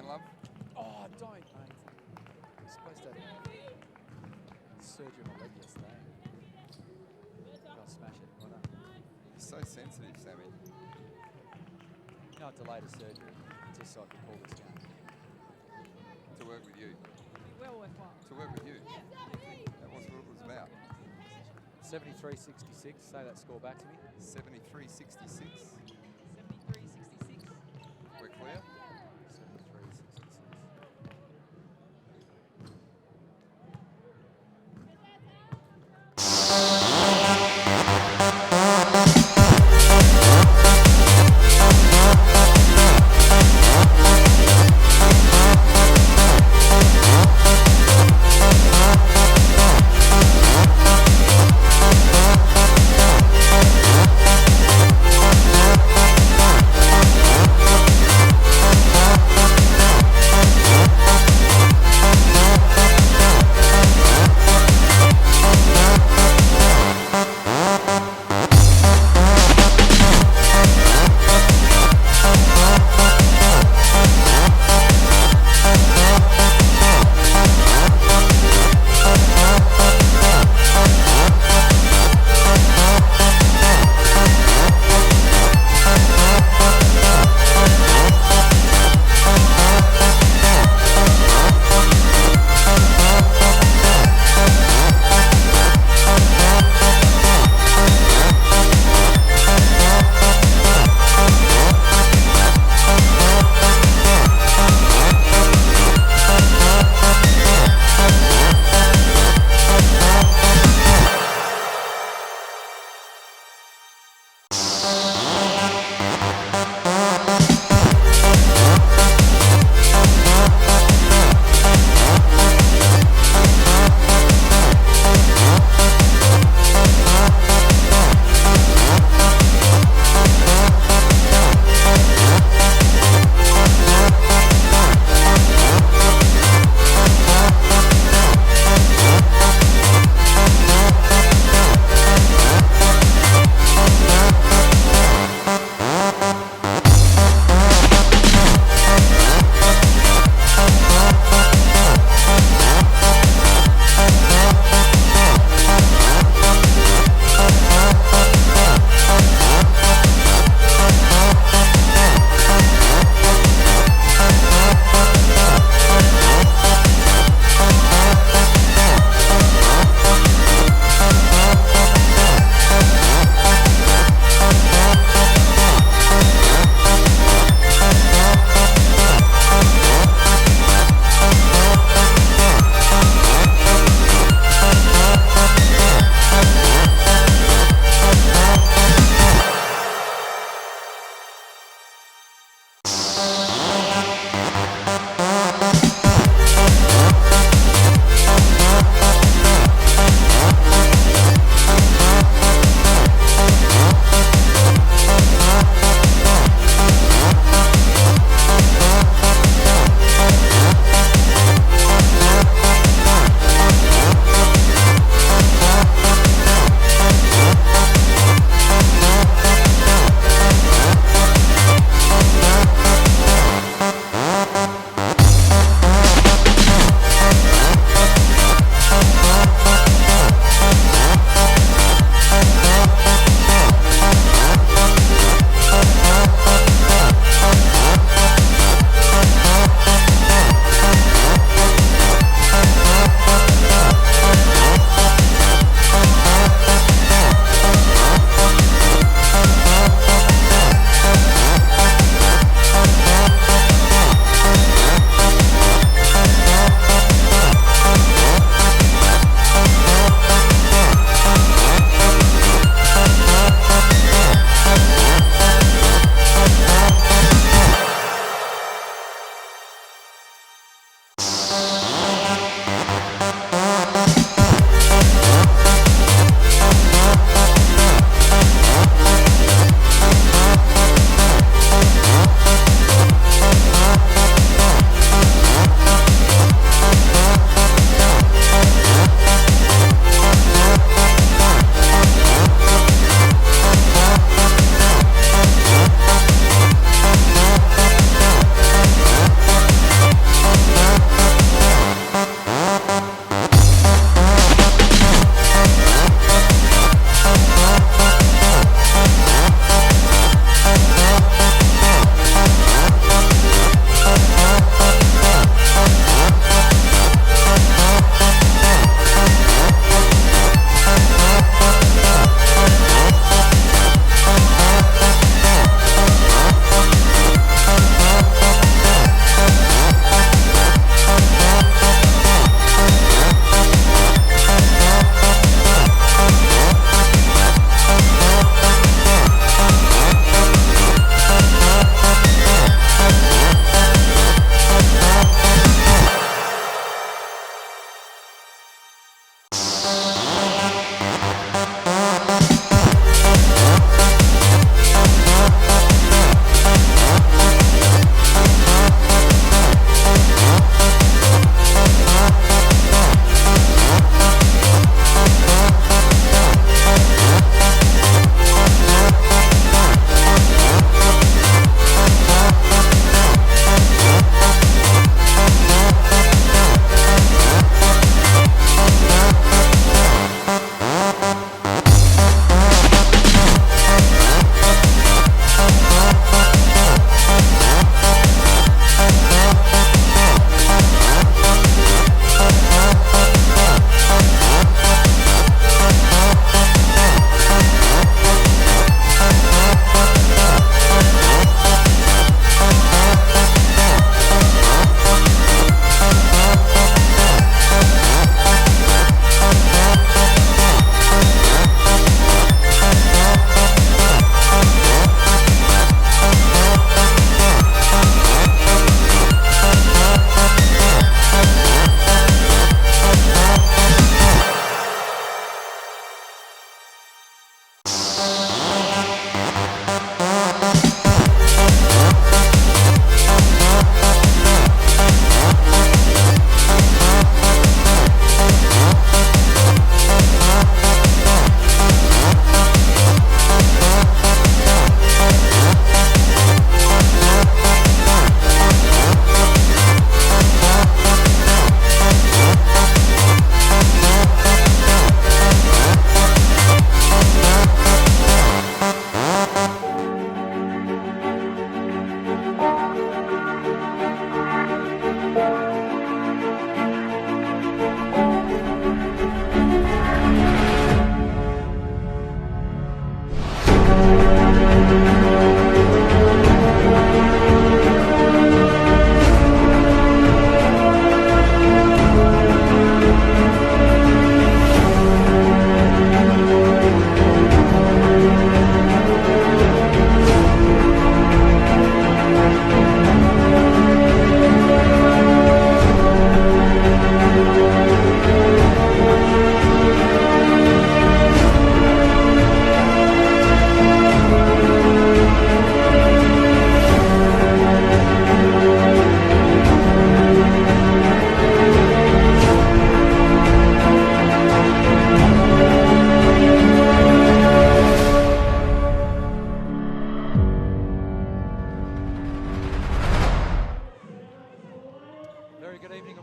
man, love. Oh, don't, mate. I'm supposed to have surgery on my leg yesterday. I'll smash it. Why not? You're so sensitive, Sammy. You know, I delayed a surgery just so I could call this game. To work with you. Well worthwhile. To work with you. That was what it was about. 73-66. Say that score back to me. 73-66. 73-66. We're clear? 73-66.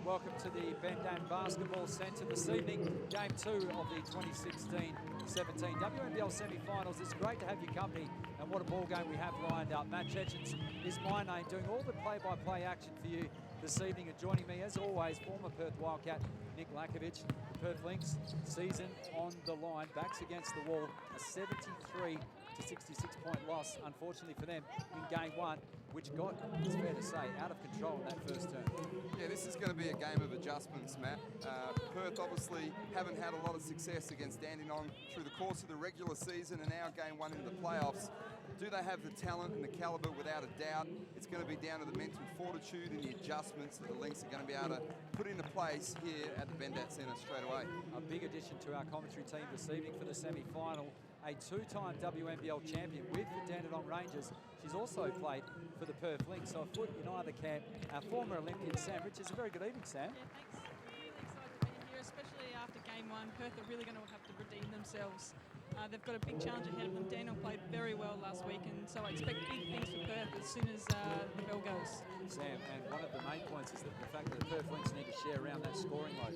welcome to the Dandenong Basketball Centre this evening. Game 2 of the 2016-17 WNBL Semi-Finals. It's great to have your company, and what a ball game we have lined up. Matt Cecins is my name, doing all the play-by-play action for you this evening, and joining me, as always, former Perth Wildcat Nick Lackovich. Perth Lynx season on the line, backs against the wall, a 73 to 66 point loss, unfortunately for them, in game 1, which got, it's fair to say, out of control in that first term. Yeah, this is going to be a game of adjustments, Matt. Perth obviously haven't had a lot of success against Dandenong through the course of the regular season, and now game 1 into the playoffs. Do they have the talent and the calibre? Without a doubt. It's going to be down to the mental fortitude and the adjustments that the Lynx are going to be able to put into place here at the Bendat Centre straight away. A big addition to our commentary team this evening for the semi-final, a 2-time WNBL champion with the Dandenong Rangers. She's also played for the Perth Lynx, so a foot in either camp. Our former Olympian Sam Richards. A very good evening, Sam. Yeah, thanks. Really excited to be here, especially after game 1. Perth are really going to have to redeem themselves. They've got a big challenge ahead of them. Dandenong played very well last week, and so I expect big things for Perth as soon as the bell goes. Sam, and one of the main points is that the fact that the Perth Lynx need to share around that scoring load.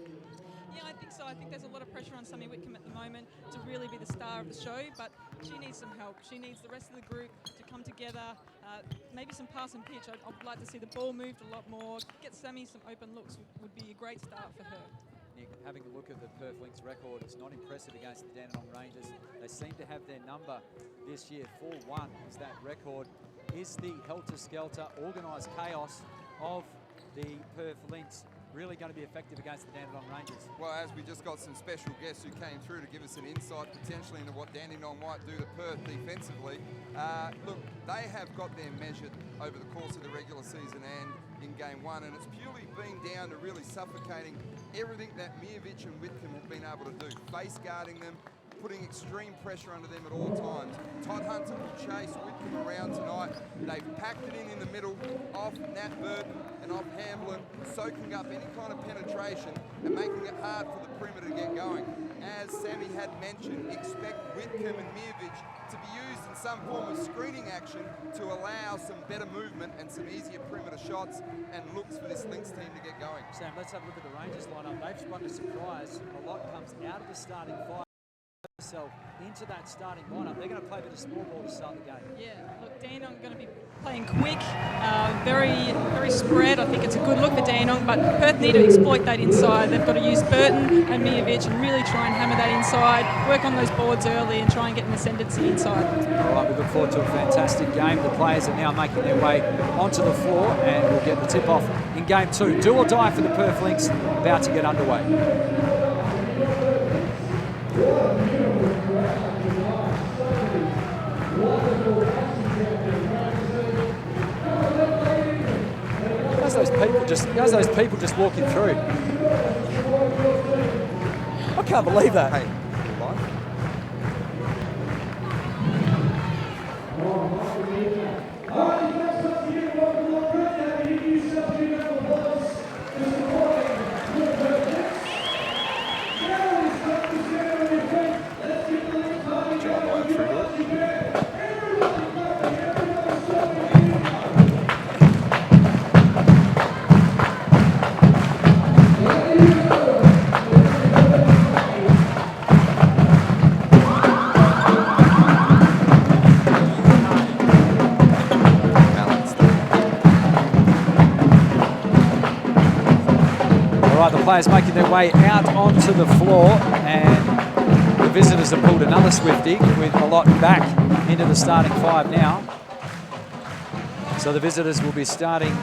Yeah, I think so. I think there's a lot of pressure on Sammy Whitcomb at the moment to really be the star of the show, but she needs some help. She needs the rest of the group to come together, maybe some pass and pitch. I'd like to see the ball moved a lot more. Get Sammy some open looks would be a great start for her. Nick, having a look at the Perth Lynx record, it's not impressive against the Dandenong Rangers. They seem to have their number this year. 4-1 is that record. Is the helter-skelter, organised chaos of the Perth Lynx really going to be effective against the Dandenong Rangers? Well, as we just got some special guests who came through to give us an insight potentially into what Dandenong might do to Perth defensively. Look, they have got their measured over the course of the regular season and in game 1, and it's purely been down to really suffocating everything that Mijovic and Whitcomb have been able to do. Face guarding them, putting extreme pressure under them at all times. Todd Hunter will chase Whitcomb around tonight. They've packed it in the middle, off Nat Burton and off Hamblin, soaking up any kind of penetration and making it hard for the perimeter to get going. As Sammy had mentioned, expect Whitcomb and Mijovic to be used in some form of screening action to allow some better movement and some easier perimeter shots and looks for this Lynx team to get going. Sam, let's have a look at the Rangers lineup. They've sprung a surprise. A lot comes out of the starting five into that starting lineup. They're going to play a bit of small ball to start the game. Yeah, look, Dandenong are going to be playing quick, very spread. I think it's a good look for Dandenong, but Perth need to exploit that inside. They've got to use Burton and Mijovic and really try and hammer that inside, work on those boards early and try and get an ascendancy inside. All right, we look forward to a fantastic game. The players are now making their way onto the floor, and we'll get the tip-off in game 2. Do or die for the Perth Lynx, about to get underway. How's those people just walking through? I can't believe that. Hey, The players making their way out onto the floor, and the visitors have pulled another Swifty with Malott back into the starting 5 now. So the visitors will be starting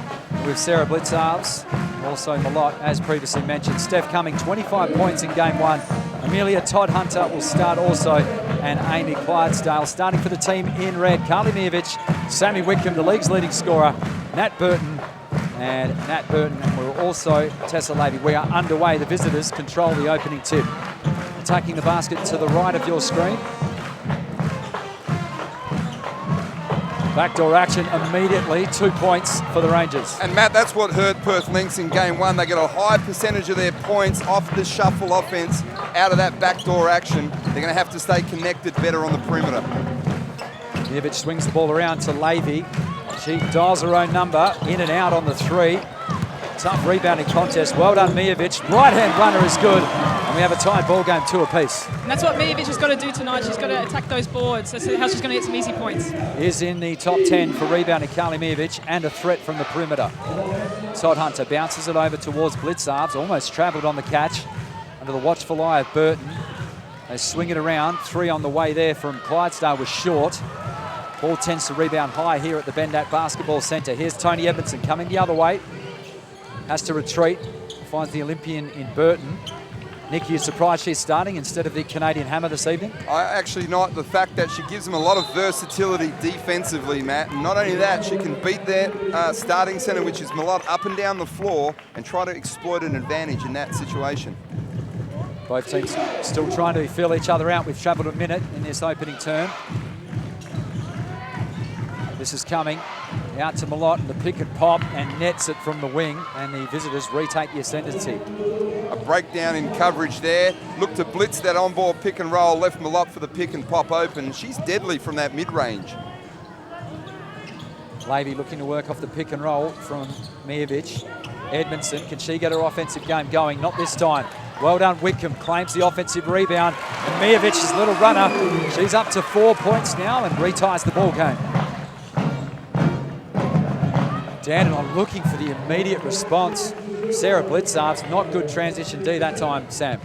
with Sarah Blitzarves, also Malott, as previously mentioned. Steph Cumming, 25 points in game 1. Amelia Todd Hunter will start also, and Amy Clydesdale. Starting for the team in red, Carly Mijovic, Sammy Whitcomb, the league's leading scorer, Nat Burton, and will also Tessa Levy. We are underway. The visitors control the opening tip. Attacking the basket to the right of your screen. Backdoor action immediately. 2 points for the Rangers. And Matt, that's what hurt Perth Lynx in game 1. They get a high percentage of their points off the shuffle offense out of that backdoor action. They're going to have to stay connected better on the perimeter. Mijovic swings the ball around to Levy. She dials her own number, in and out on the 3. Tough rebounding contest. Well done, Mijovic. Right-hand runner is good. And we have a tied ball game, 2 apiece. And that's what Mijovic has got to do tonight. She's got to attack those boards. That's how she's going to get some easy points. Is in the top 10 for rebounding, Carly Mijovic, and a threat from the perimeter. Todd Hunter bounces it over towards Blitzarves. Almost travelled on the catch. Under the watchful eye of Burton. They swing it around. 3 on the way there from Clydesdale was short. Ball tends to rebound high here at the Bendat Basketball Centre. Here's Tony Edmondson coming the other way. Has to retreat. Finds the Olympian in Burton. Nick, you surprised she's starting instead of the Canadian Hammer this evening? I actually not. The fact that she gives them a lot of versatility defensively, Matt. And not only that, she can beat their starting centre, which is Malott, up and down the floor and try to exploit an advantage in that situation. Both teams still trying to feel each other out. We've travelled a minute in this opening term. This is coming out to Malott, and the pick and pop, and nets it from the wing, and the visitors retake the ascendancy. A breakdown in coverage there. Look to blitz that on-ball pick and roll, left Malott for the pick and pop open. She's deadly from that mid-range. Lavey looking to work off the pick and roll from Mijovic. Edmondson, can she get her offensive game going? Not this time. Well done, Whitcomb claims the offensive rebound. And Mijovic's little runner, she's up to 4 points now and reties the ball game. Dandenong looking for the immediate response. Sarah Blitzarves, not good transition D that time, Sam.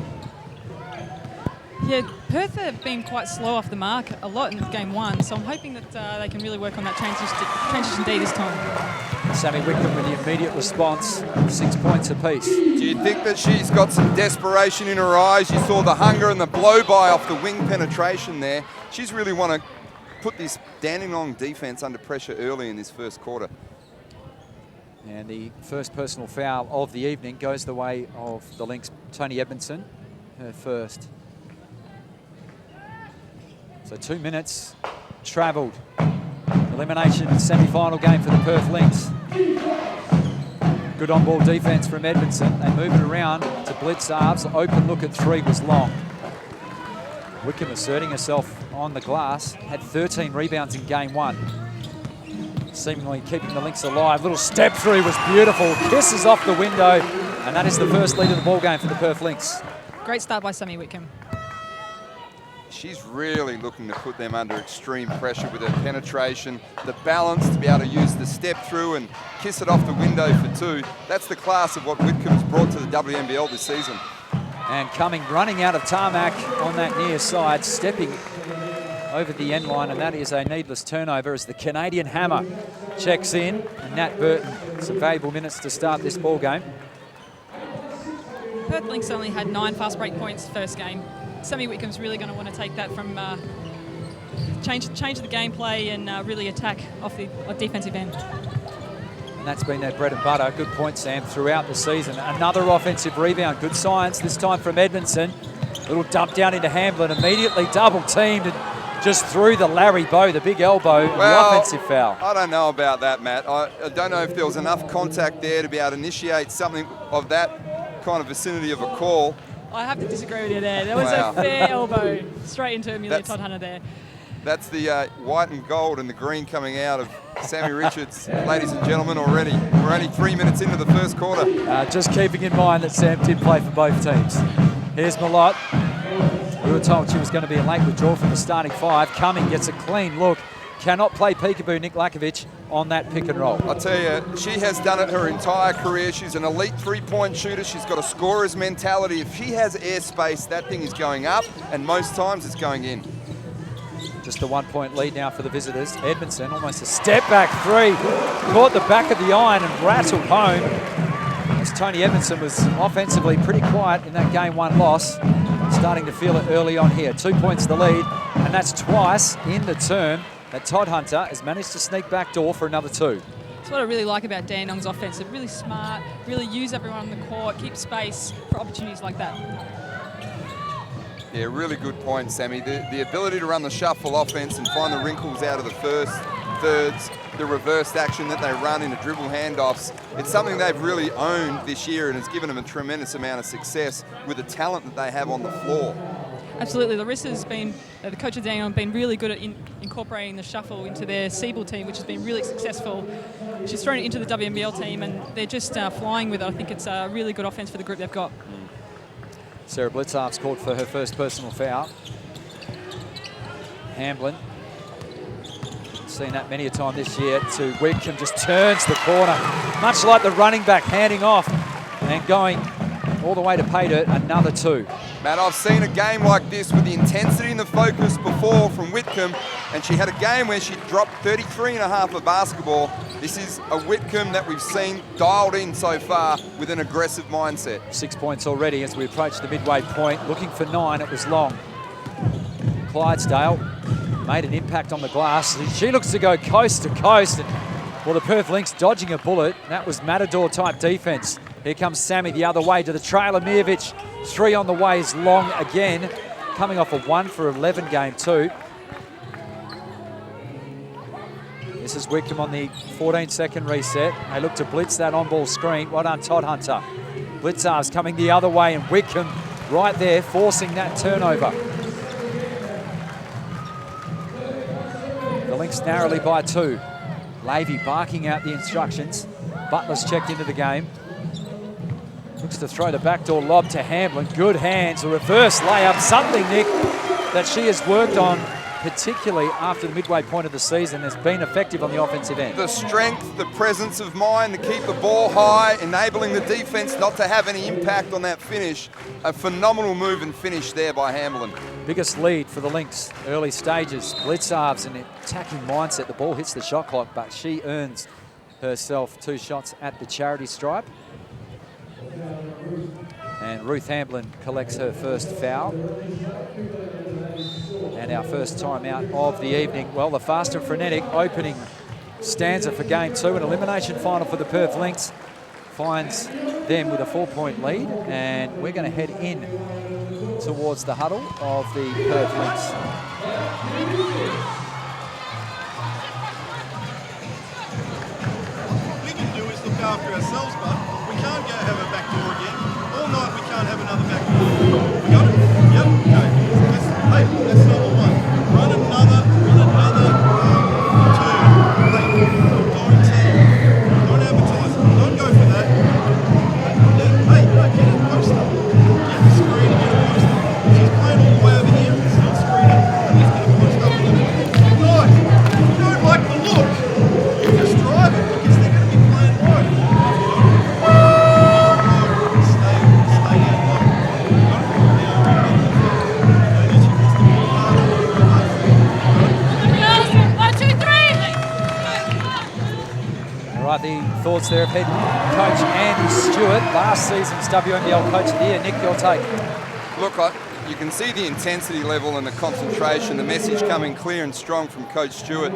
Yeah, Perth have been quite slow off the mark a lot in game 1, so I'm hoping that they can really work on that transition D this time. Sammy Whitcomb with the immediate response, 6 points apiece. Do you think that she's got some desperation in her eyes? You saw the hunger and the blow-by off the wing penetration there. She's really want to put this Dandenong defence under pressure early in this first quarter. And the first personal foul of the evening goes the way of the Lynx, Tony Edmondson, her first. So 2 minutes travelled. Elimination semi-final game for the Perth Lynx. Good on-ball defence from Edmondson. They move it around to Blitzarves. Open look at 3 was long. Whitcomb asserting herself on the glass. Had 13 rebounds in game 1. Seemingly keeping the Lynx alive. Little step through was beautiful. Kisses off the window. And that is the first lead of the ball game for the Perth Lynx. Great start by Sammy Whitcomb. She's really looking to put them under extreme pressure with her penetration, the balance to be able to use the step through and kiss it off the window for 2. That's the class of what Whitcomb's brought to the WNBL this season. And running out of tarmac on that near side, stepping over the end line, and that is a needless turnover as the Canadian Hammer checks in. And Nat Burton, some valuable minutes to start this ball game. Perth Lynx only had 9 fast break points first game. Sammy Whitcomb's really going to want to take that from change the gameplay and really attack off the defensive end. And that's been their bread and butter. Good point, Sam, throughout the season. Another offensive rebound. Good science, this time from Edmondson. Little dump down into Hamblin, immediately double teamed and just threw the Larry Bow, the big elbow, the offensive foul. I don't know about that, Matt. I don't know if there was enough contact there to be able to initiate something of that kind of vicinity of a call. I have to disagree with you there. There was a fair elbow straight into Amelia Todd Hunter there. That's the white and gold and the green coming out of Sammy Richards. Ladies and gentlemen, already. We're only 3 minutes into the first quarter. Just keeping in mind that Sam did play for both teams. Here's Malott. We were told she was going to be a late withdrawal from the starting 5. Cumming gets a clean look. Cannot play peekaboo, Nick Lackovich, on that pick and roll. I'll tell you, she has done it her entire career. She's an elite three-point shooter. She's got a scorer's mentality. If she has airspace, that thing is going up, and most times it's going in. Just a 1 point lead now for the visitors. Edmondson, almost a step back 3. Caught the back of the iron and rattled home. As Tony Edmondson was offensively pretty quiet in that game 1 loss. Starting to feel it early on here. 2 points the lead, and that's twice in the term that Todd Hunter has managed to sneak back door for another 2. That's what I really like about Dandenong's offense. They're really smart, really use everyone on the court, keep space for opportunities like that. Yeah, really good point, Sammy. The ability to run the shuffle offense and find the wrinkles out of the first thirds, the reversed action that they run in the dribble handoffs, it's something they've really owned this year and has given them a tremendous amount of success with the talent that they have on the floor. Absolutely. Larissa's been, the coach of Dandenong, been really good at incorporating the shuffle into their Siebel team, which has been really successful. She's thrown it into the WNBL team, and they're just flying with it. I think it's a really good offense for the group they've got. Sarah Blitzarf's called for her first personal foul. Hamblin, seen that many a time this year, to Whitcomb, just turns the corner. Much like the running back, handing off and going all the way to pay dirt, another 2. Matt, I've seen a game like this with the intensity and the focus before from Whitcomb, and she had a game where she dropped 33.5 of basketball. This is a Whitcomb that we've seen dialed in so far with an aggressive mindset. 6 points already as we approach the midway point. Looking for 9, it was long. Clydesdale made an impact on the glass. She looks to go coast to coast. And, well, the Perth Lynx dodging a bullet. That was Matador-type defense. Here comes Sammy the other way to the trailer. Mijovic, 3 on the way is long again. Coming off a 1 for 11 game too. This is Whitcomb on the 14-second reset. They look to blitz that on-ball screen. Well done, Todd Hunter. Blitzar's coming the other way, and Whitcomb right there forcing that turnover. The Lynx narrowly by 2. Lavey barking out the instructions. Butler's checked into the game. Looks to throw the backdoor lob to Hamblin. Good hands, a reverse layup. Something, Nick, that she has worked on, particularly after the midway point of the season, has been effective on the offensive end. The strength, the presence of mind to keep the ball high, enabling the defense not to have any impact on that finish. A phenomenal move and finish there by Hamblin. Biggest lead for the Lynx, early stages. Blitzarves an attacking mindset. The ball hits the shot clock, but she earns herself 2 shots at the charity stripe. And Ruth Hamblin collects her first foul. And our first timeout of the evening. Well, the fast and frenetic opening stanza for game 2. An elimination final for the Perth Lynx finds them with a 4-point lead. And we're going to head in towards the huddle of the Perth Lynx. What we can do is look after ourselves, but we can't go have a back door again. All night we can't have another back door. We got it? Yep, okay. That's number 1. Run another 2. Don't advertise. Don't go for that. Hey, no, get a post up. Get the screen and get a post up. She's playing all the way over here. It's not screening. Let's get a post up. Guys, if you don't like the look, you just drive it because they're going to be playing wide. Stay down low. All right, the thoughts there of head coach Andy Stewart, last season's WNBL Coach of the Year. Nick, your take? Look, you can see the intensity level and the concentration, the message coming clear and strong from Coach Stewart.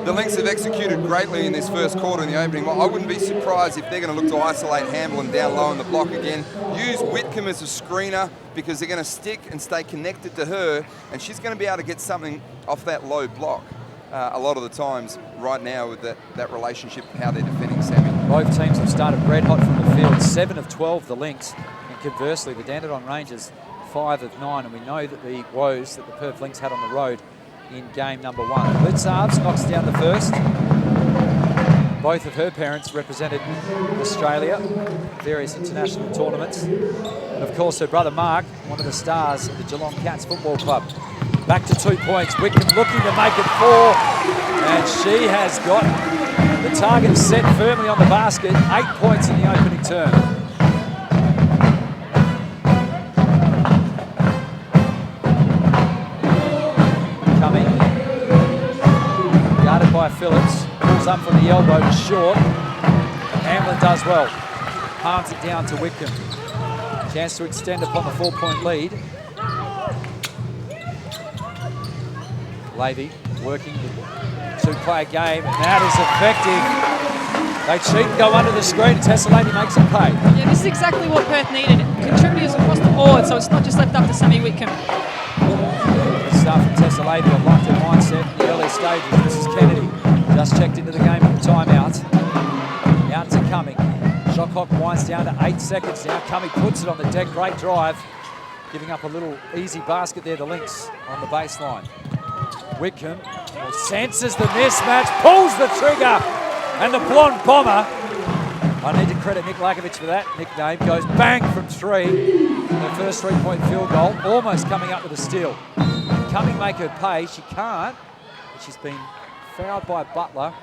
The Lynx have executed greatly in this first quarter in the opening. I wouldn't be surprised if they're going to look to isolate Hamblin down low in the block again. Use Whitcomb as a screener because they're going to stick and stay connected to her, and she's going to be able to get something off that low block a lot of the times right now with that relationship, how they're defending Sammy. Both teams have started red hot from the field. 7 of 12, the Lynx. And conversely, the Dandenong Rangers, 5 of 9. And we know that the woes that the Perth Lynx had on the road in game number 1. Blitzarves knocks down the first. Both of her parents represented Australia, various international tournaments. And of course, her brother Mark, one of the stars of the Geelong Cats Football Club. Back to 2 points. Whitcomb looking to make it 4. And she has got the target set firmly on the basket. 8 points in the opening term. Coming. Guarded by Phillips. Pulls up from the elbow, short. Hamblin does well. Palms it down to Whitcomb. Chance to extend upon the 4-point lead. Lavey working the 2-player game, and that is effective. They cheat and go under the screen, and Tessa Lavey makes them pay. Yeah, this is exactly what Perth needed. Contributors across the board, so it's not just left up to Sammy Whitcomb. Good start from Tessa Lavey. I like their mindset in the early stages. This is Kennedy, just checked into the game at the timeout. Out to Cumming. Shot clock winds down to 8 seconds now. Cumming puts it on the deck, great drive. giving up a little easy basket there, the Lynx on the baseline. Whitcomb senses the mismatch, pulls the trigger, and the blonde bomber. I need to credit Nick Lackovich for that nickname. Goes bang from three. Her first three-point field goal, almost coming up with a steal. Cumming make her pay. She can't, but she's been fouled by Butler.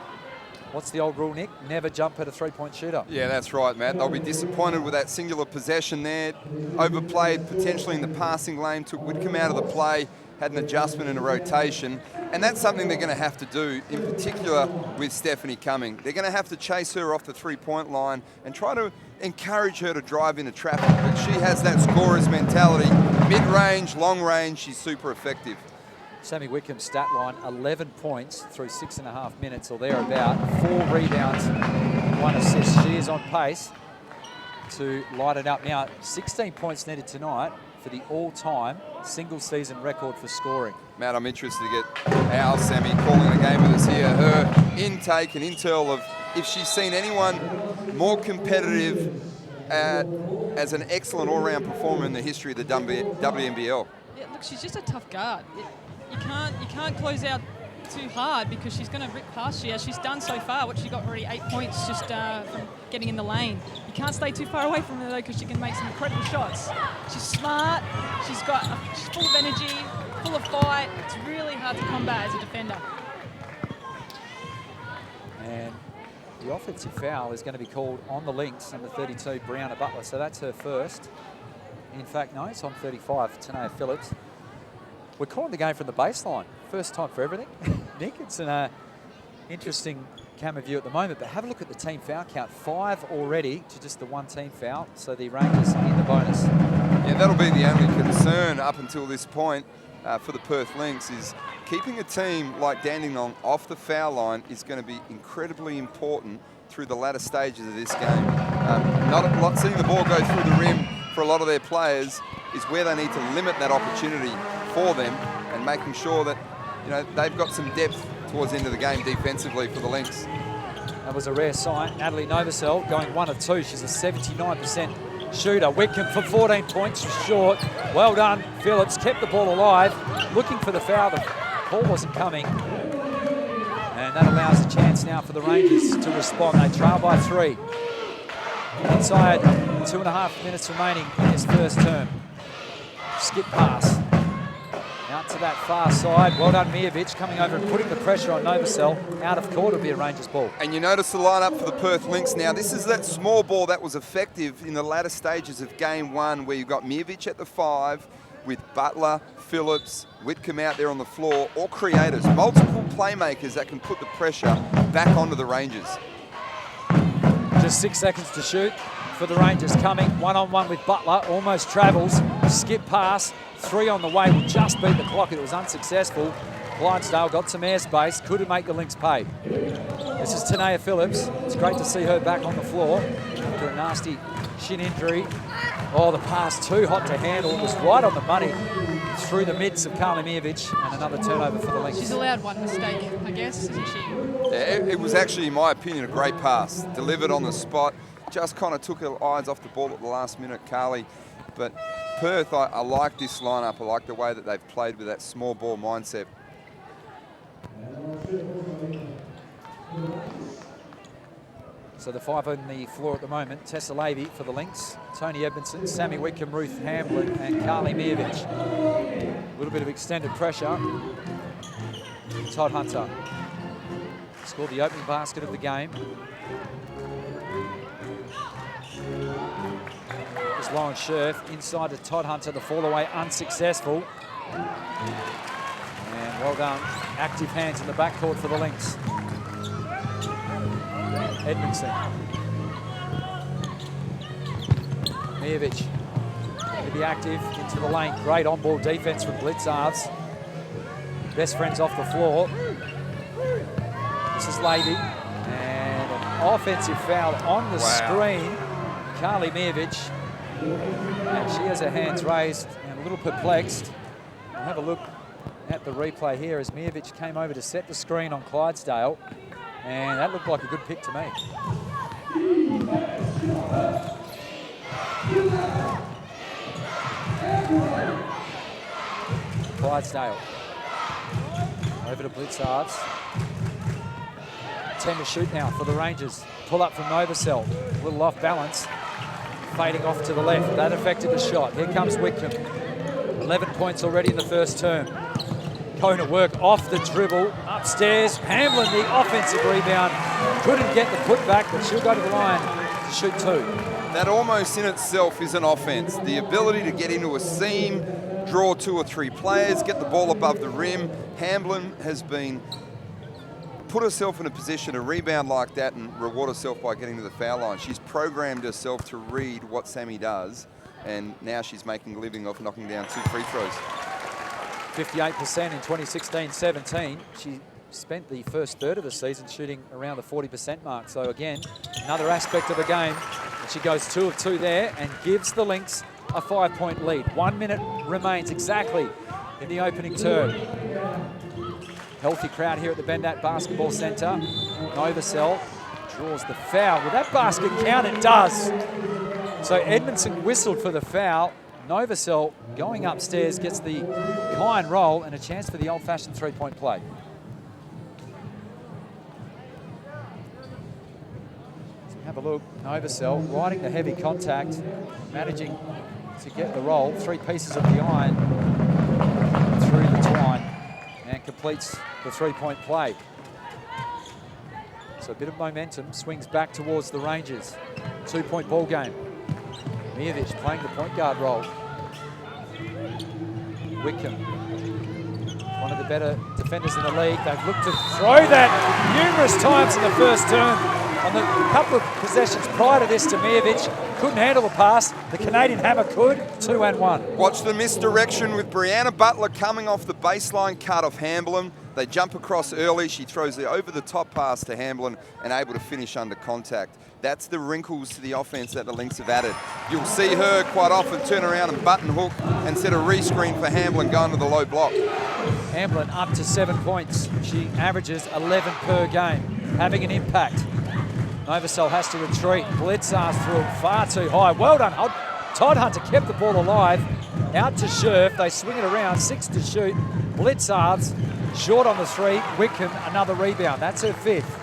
What's the old rule, Nick? Never jump at a three-point shooter. Yeah, that's right, Matt. They'll be disappointed with that singular possession there. Overplayed potentially in the passing lane, took Whitcomb out of the play, had an adjustment and a rotation. And that's something they're going to have to do, in particular with Stephanie Cumming. They're going to have to chase her off the three-point line and try to encourage her to drive into traffic. But she has that scorer's mentality. Mid-range, long range, she's super effective. Sammy Whitcomb's stat line, 11 points through 6.5 minutes or thereabout, 4 rebounds, 1 assist. She is on pace to light it up now. 16 points netted tonight for the all-time single-season record for scoring. Matt, I'm interested to get our Sammy calling the game with us here. Her intake and intel of if she's seen anyone more competitive as an excellent all-round performer in the history of the WNBL. Yeah, look, she's just a tough guard. You can't close out too hard because she's going to rip past you as she's done so far. What she got already 8 points just from getting in the lane. You can't stay too far away from her though because she can make some incredible shots. She's smart. She's full of energy, full of fight. It's really hard to combat as a defender. And the offensive foul is going to be called on the Lynx, number 32, Brianna Butler. So that's her first. In fact, no, it's on 35, Tanea Phillips. We're calling the game from the baseline. First time for everything. Nick, it's an interesting camera view at the moment, but have a look at the team foul count. 5 already to just the one team foul, so the Rangers in the bonus. Yeah, that'll be the only concern up until this point for the Perth Lynx is keeping a team like Dandenong off the foul line is going to be incredibly important through the latter stages of this game. Seeing the ball go through the rim for a lot of their players is where they need to limit that opportunity for them and making sure that they've got some depth towards the end of the game defensively for the Lynx. That was a rare sight. Natalie Novosel going 1 of 2. She's a 79% shooter. Whitcomb for 14 points, short. Well done. Phillips kept the ball alive, looking for the foul. The ball wasn't coming. And that allows a chance now for the Rangers to respond. They trail by 3. Inside 2.5 minutes remaining in this first term. Skip pass. Out to that far side. Well done, Mijovic, coming over and putting the pressure on Novosel. Out of court, it'll be a Rangers ball. And you notice the lineup for the Perth Lynx now. This is that small ball that was effective in the latter stages of game 1 where you've got Mijovic at the 5 with Butler, Phillips, Whitcomb out there on the floor, or creators, multiple playmakers that can put the pressure back onto the Rangers. Just 6 seconds to shoot for the Rangers. Coming one-on-one with Butler, almost travels. Skip pass, 3 on the way, will just beat the clock. It was unsuccessful. Clydesdale got some airspace, couldn't make the Lynx pay. This is Tanea Phillips. It's great to see her back on the floor after a nasty shin injury. Oh, the pass too hot to handle. It was right on the money through the midst of Carly Mijovic, and another turnover for the Lynx. She's allowed one mistake, I guess, isn't she? Yeah, it was actually, in my opinion, a great pass. Delivered on the spot. Just kind of took her eyes off the ball at the last minute, Carly. But Perth, I like this lineup. I like the way that they've played with that small ball mindset. So the 5 on the floor at the moment, Tessa Lavey for the Lynx, Tony Edmondson, Sammy Whitcomb, Ruth Hamblin and Carly Mijovic. A little bit of extended pressure. Todd Hunter scored the opening basket of the game. Just Lauren Scherf inside to Todd Hunter, the fall away unsuccessful. And well done, active hands in the backcourt for the Lynx. Edmondson. Mijovic to be active into the lane. Great on-ball defense from Blitzards. Best friends off the floor. This is Lavey. And an offensive foul on the screen. Carly Mijovic. And she has her hands raised and a little perplexed. We'll have a look at the replay here as Mijovic came over to set the screen on Clydesdale. And that looked like a good pick to me. Clydesdale. Over to Blitzards. 10 to shoot now for the Rangers. Pull up from Novacell. A little off balance. Fading off to the left. That affected the shot. Here comes Whitcomb. 11 points already in the first term. Kona work off the dribble. Upstairs. Hamlin, the offensive rebound. Couldn't get the putback, but she'll go to the line to shoot 2. That almost in itself is an offense. The ability to get into a seam, draw 2 or 3 players, get the ball above the rim. Hamlin has put herself in a position to rebound like that and reward herself by getting to the foul line. She's programmed herself to read what Sammy does, and now she's making a living off knocking down 2 free throws. 58% in 2016-17. She spent the first third of the season shooting around the 40% mark. So again, another aspect of the game. And she goes 2 of 2 there and gives the Lynx a 5-point lead. 1 minute remains exactly in the opening term. Healthy crowd here at the Bendat Basketball Centre. Novacell draws the foul. Will that basket count? It does. So Edmondson whistled for the foul. Novacell going upstairs gets the kind roll and a chance for the old-fashioned 3-point play. So have a look. Novacell riding the heavy contact, managing to get the roll. 3 pieces of the iron through the twine and completes the 3-point play. So a bit of momentum, swings back towards the Rangers. 2-point ball game. Mijevich playing the point guard role. Whitcomb, one of the better defenders in the league. They've looked to throw that numerous times in the first term. On the couple of possessions prior to this to Mijevich, couldn't handle the pass. The Canadian Hammer could, 2-1. Watch the misdirection with Brianna Butler coming off the baseline cut of Hamblin. They jump across early. She throws the over-the-top pass to Hamblin and able to finish under contact. That's the wrinkles to the offense that the Lynx have added. You'll see her quite often turn around and button hook instead of rescreen for Hamblin going to the low block. Hamblin up to 7 points. She averages 11 per game, having an impact. Novacell has to retreat. Blitzards threw it far too high. Well done. Todd Hunter kept the ball alive. Out to Scherf. They swing it around. 6 to shoot. Blitzards short on the 3. Whitcomb another rebound. That's her 5th.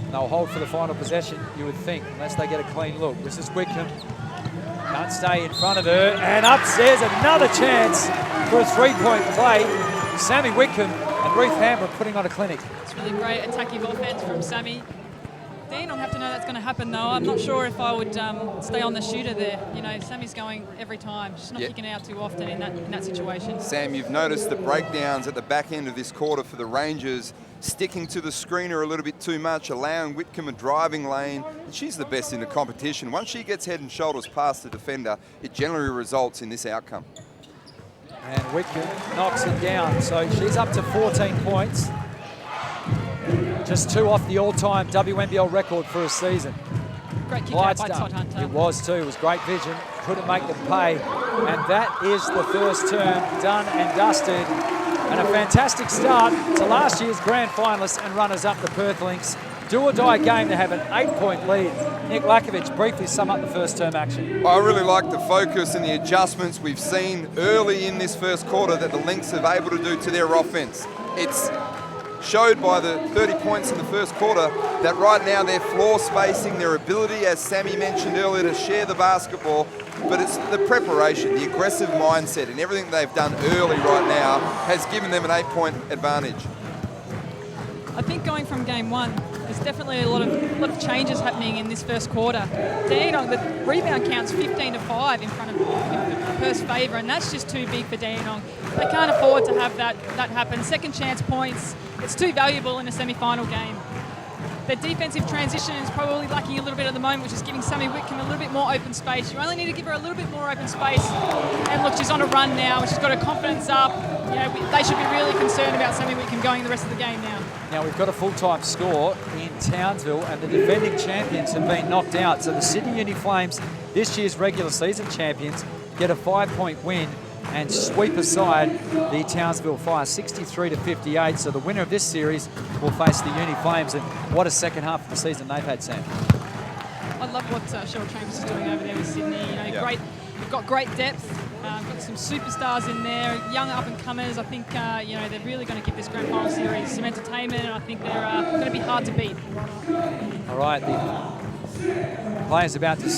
They'll hold for the final possession, you would think, unless they get a clean look. This is Whitcomb. Can't stay in front of her. And upstairs, another chance for a 3-point play. Sammy Whitcomb and Ruth Hamblin putting on a clinic. It's really great attacking offense from Sammy. Dandenong have to know that's going to happen, though. I'm not sure if I would stay on the shooter there. You know, Sammy's going every time. She's not kicking out too often in that situation. Sam, you've noticed the breakdowns at the back end of this quarter for the Rangers, sticking to the screener a little bit too much, allowing Whitcomb a driving lane. And she's the best in the competition. Once she gets head and shoulders past the defender, it generally results in this outcome. And Whitcomb knocks it down. So she's up to 14 points. Just 2 off the all-time WNBL record for a season. Great kick out by Todd Hunter. It was too. It was great vision. Couldn't make them pay. And that is the first term done and dusted. And a fantastic start to last year's grand finalists and runners-up, the Perth Lynx. Do-or-die game to have an 8-point lead. Nick Lackovich, briefly sum up the first term action. I really like the focus and the adjustments we've seen early in this first quarter that the Lynx have able to do to their offense. It's showed by the 30 points in the first quarter that right now their floor spacing, their ability, as Sammy mentioned earlier, to share the basketball, but it's the preparation, the aggressive mindset, and everything they've done early right now has given them an 8-point advantage. I think going from game 1, there's definitely a lot of changes happening in this first quarter. Dandenong, the rebound count's 15-5 in front of Perth's favour, and that's just too big for Dandenong. They can't afford to have that happen. Second chance points, it's too valuable in a semi-final game. Their defensive transition is probably lacking a little bit at the moment, which is giving Sammy Whitcomb a little bit more open space. You only need to give her a little bit more open space. And look, she's on a run now. She's got her confidence up. You know, they should be really concerned about Sammy Whitcomb going the rest of the game now. Now we've got a full-time score in Townsville, and the defending champions have been knocked out. So the Sydney Uni Flames, this year's regular season champions, get a 5-point win and sweep aside the Townsville Fire 63-58. So the winner of this series will face the Uni Flames, and what a second half of the season they've had, Sam. I love what Cheryl Chambers is doing over there with Sydney. You know, We've got great depth. Got some superstars in there, young up-and-comers. I think they're really going to give this grand final series some entertainment, and I think they're going to be hard to beat. All right, the players about to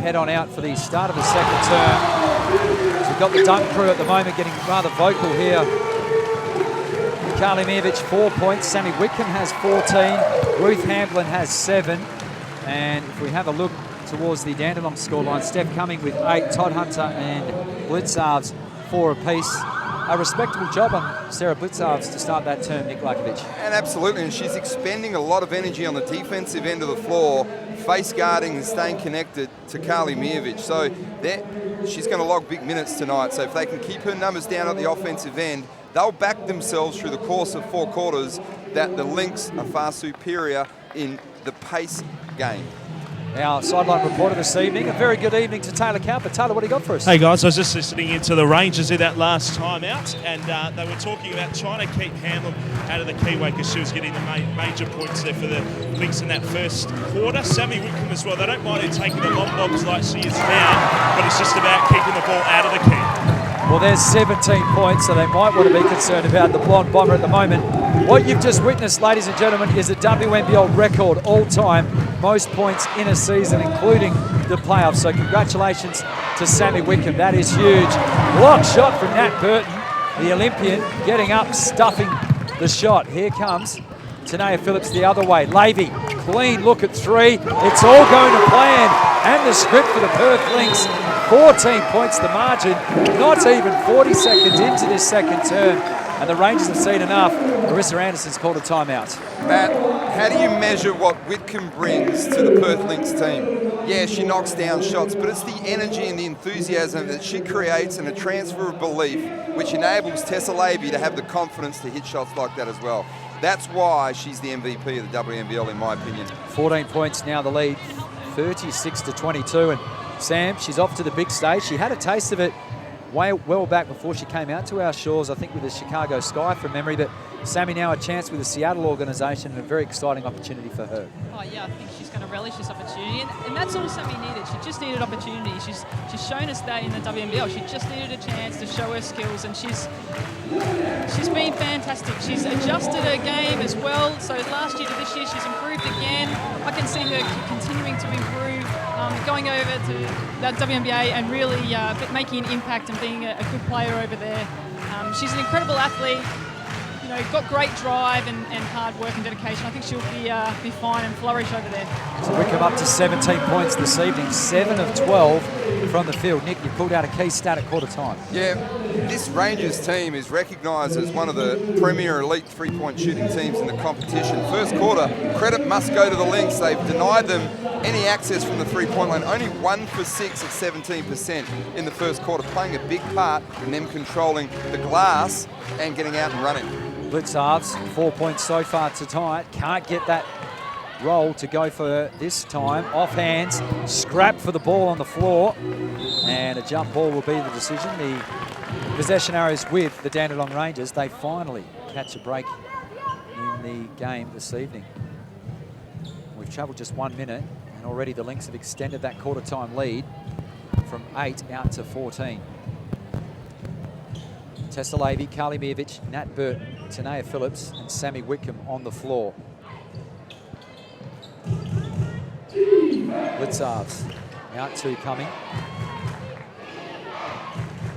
head on out for the start of the second term. So we've got the dunk crew at the moment getting rather vocal here. Carly Miovic 4 points, Sammy Whitcomb has 14, Ruth Hamblin has 7, and if we have a look towards the Dandenong scoreline, Steph Cumming with 8, Todd Hunter and Blitzarves 4 apiece. A respectable job on Sarah Blitzarves to start that term, Nick Lackovich. And absolutely, and she's expending a lot of energy on the defensive end of the floor, face guarding and staying connected to Carly Miovic. So she's going to log big minutes tonight. So if they can keep her numbers down at the offensive end, they'll back themselves through the course of 4 quarters that the Lynx are far superior in the pace game. Our sideline reporter this evening. A very good evening to Taylor Cowper. Taylor, what do you got for us? Hey guys, I was just listening into the Rangers in that last time out, and they were talking about trying to keep Hamlin out of the keyway because she was getting the major points there for the Lynx in that first quarter. Sammy Whitcomb as well. They don't mind her taking the long lobs like she is now, but it's just about keeping the ball out of the key. Well, there's 17 points, so they might want to be concerned about the blonde bomber at the moment. What you've just witnessed, ladies and gentlemen, is a WNBL record all-time most points in a season, including the playoffs. So congratulations to Sammy Whitcomb. That is huge. Block shot from Nat Burton, the Olympian, getting up, stuffing the shot. Here comes Tanea Phillips the other way. Levy, clean look at 3. It's all going to plan. And the script for the Perth Lynx, 14 points the margin, not even 40 seconds into this second term. And the Rangers have seen enough. Marissa Anderson's called a timeout. Matt, how do you measure what Whitcomb brings to the Perth Lynx team? Yeah, she knocks down shots, but it's the energy and the enthusiasm that she creates and a transfer of belief which enables Tessa Levy to have the confidence to hit shots like that as well. That's why she's the MVP of the WNBL, in my opinion. 14 points now the lead, 36-22. And Sam, she's off to the big stage. She had a taste of it well back before she came out to our shores, I think with the Chicago Sky from memory, but Sammy now a chance with the Seattle organisation and a very exciting opportunity for her. Oh yeah, I think she's going to relish this opportunity, and that's all Sammy needed. She just needed opportunity. She's shown us that in the WNBL. She just needed a chance to show her skills, and she's been fantastic. She's adjusted her game as well. So last year to this year, she's improved again. I can see her continuing to improve, going over to the WNBA and really making an impact and being a good player over there. She's an incredible athlete. You know, got great drive and hard work and dedication. I think she'll be fine and flourish over there. So Wickham up to 17 points this evening, 7 of 12 from the field. Nick, you pulled out a key stat at quarter time. Yeah, this Rangers team is recognised as one of the premier elite three-point shooting teams in the competition. First quarter, credit must go to the Lynx. They've denied them any access from the three-point line. Only 1 for 6 at 17% in the first quarter, playing a big part in them controlling the glass and getting out and running. Blitzarves, 4 points so far tonight. Can't get that roll to go for this time. Off hands, scrap for the ball on the floor. And a jump ball will be the decision. The possession arrows with the Dandenong Rangers. They finally catch a break in the game this evening. We've travelled just 1 minute and already the Lynx have extended that quarter time lead from 8 out to 14. Tessa Levy, Carly Miovic, Nat Burton, Tanea Phillips and Sammy Whitcomb on the floor. Blitzarves, out 2 coming.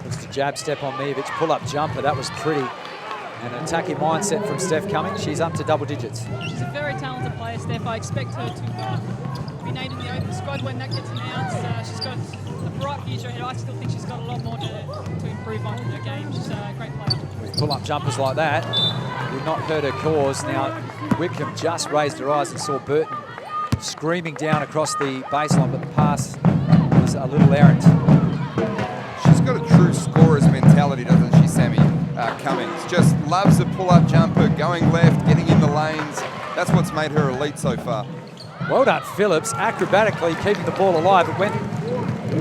Looks to jab step on Miovic, pull-up jumper, that was pretty. And an attacking mindset from Steph Cumming. She's up to double digits. She's a very talented player, Steph. I expect her to be named in the open squad when that gets announced. She's got a bright future ahead. I still think she's got a lot more to improve on in her game. She's a great player. With pull-up jumpers like that, would not hurt her cause. Now, Whitcomb just raised her eyes and saw Burton screaming down across the baseline, but the pass was a little errant. She's got a true scorer's mentality, doesn't she, Sammy Cummings? Just loves a pull-up jumper, going left, getting in the lanes. That's what's made her elite so far. Well done, Phillips, acrobatically keeping the ball alive. It went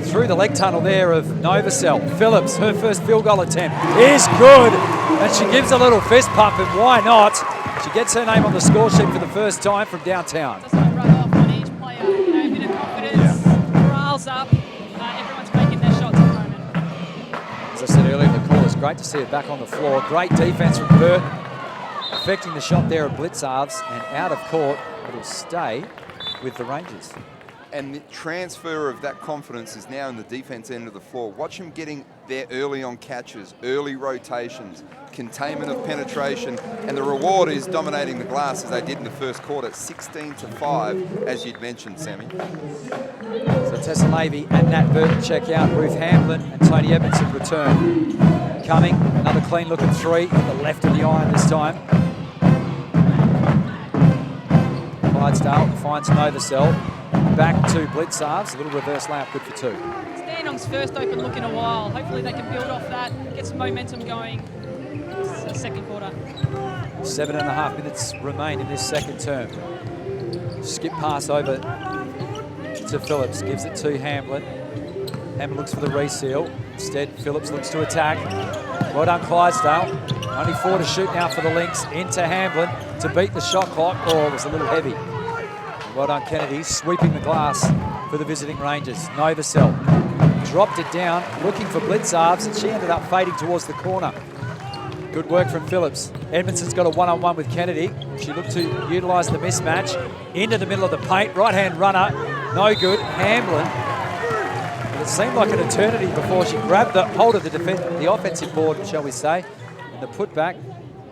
through the leg tunnel there of Novacell. Phillips, her first field goal attempt is good, and she gives a little fist pump, and why not? She gets her name on the score sheet for the first time from downtown. Doesn't rub off on each player. A bit of confidence, morale's up. Everyone's making their shots. As I said earlier in the call, it's great to see it back on the floor. Great defense from Perth, affecting the shot there of Blitzarves, and out of court. It'll stay with the Rangers. And the transfer of that confidence is now in the defense end of the floor. Watch him getting there early on catches, early rotations, containment of penetration, and the reward is dominating the glass as they did in the first quarter, 16-5, as you'd mentioned, Sammy. So Tessa Lavey and Nat Burton check out. Ruth Hamblin and Tony Edmondson return. Coming, another clean look at three, at the left of the iron this time. Clydesdale finds Novacell. Back to Blitzarves, a little reverse layup, good for two. It's Dandenong's first open look in a while. Hopefully they can build off that, get some momentum going. It's the second quarter. 7.5 minutes remain in this second term. Skip pass over to Phillips, gives it to Hamblin. Hamblin looks for the reseal. Instead, Phillips looks to attack. Well done, Clydesdale. Only 4 to shoot now for the Lynx. Into Hamblin to beat the shot clock. Oh, it was a little heavy. Well done, Kennedy, sweeping the glass for the visiting Rangers. Novacell dropped it down, looking for Blitzarves, and she ended up fading towards the corner. Good work from Phillips. Edmondson's got a one-on-one with Kennedy. She looked to utilise the mismatch into the middle of the paint. Right-hand runner, no good. Hamblin. It seemed like an eternity before she grabbed the hold of the offensive board, shall we say. And the putback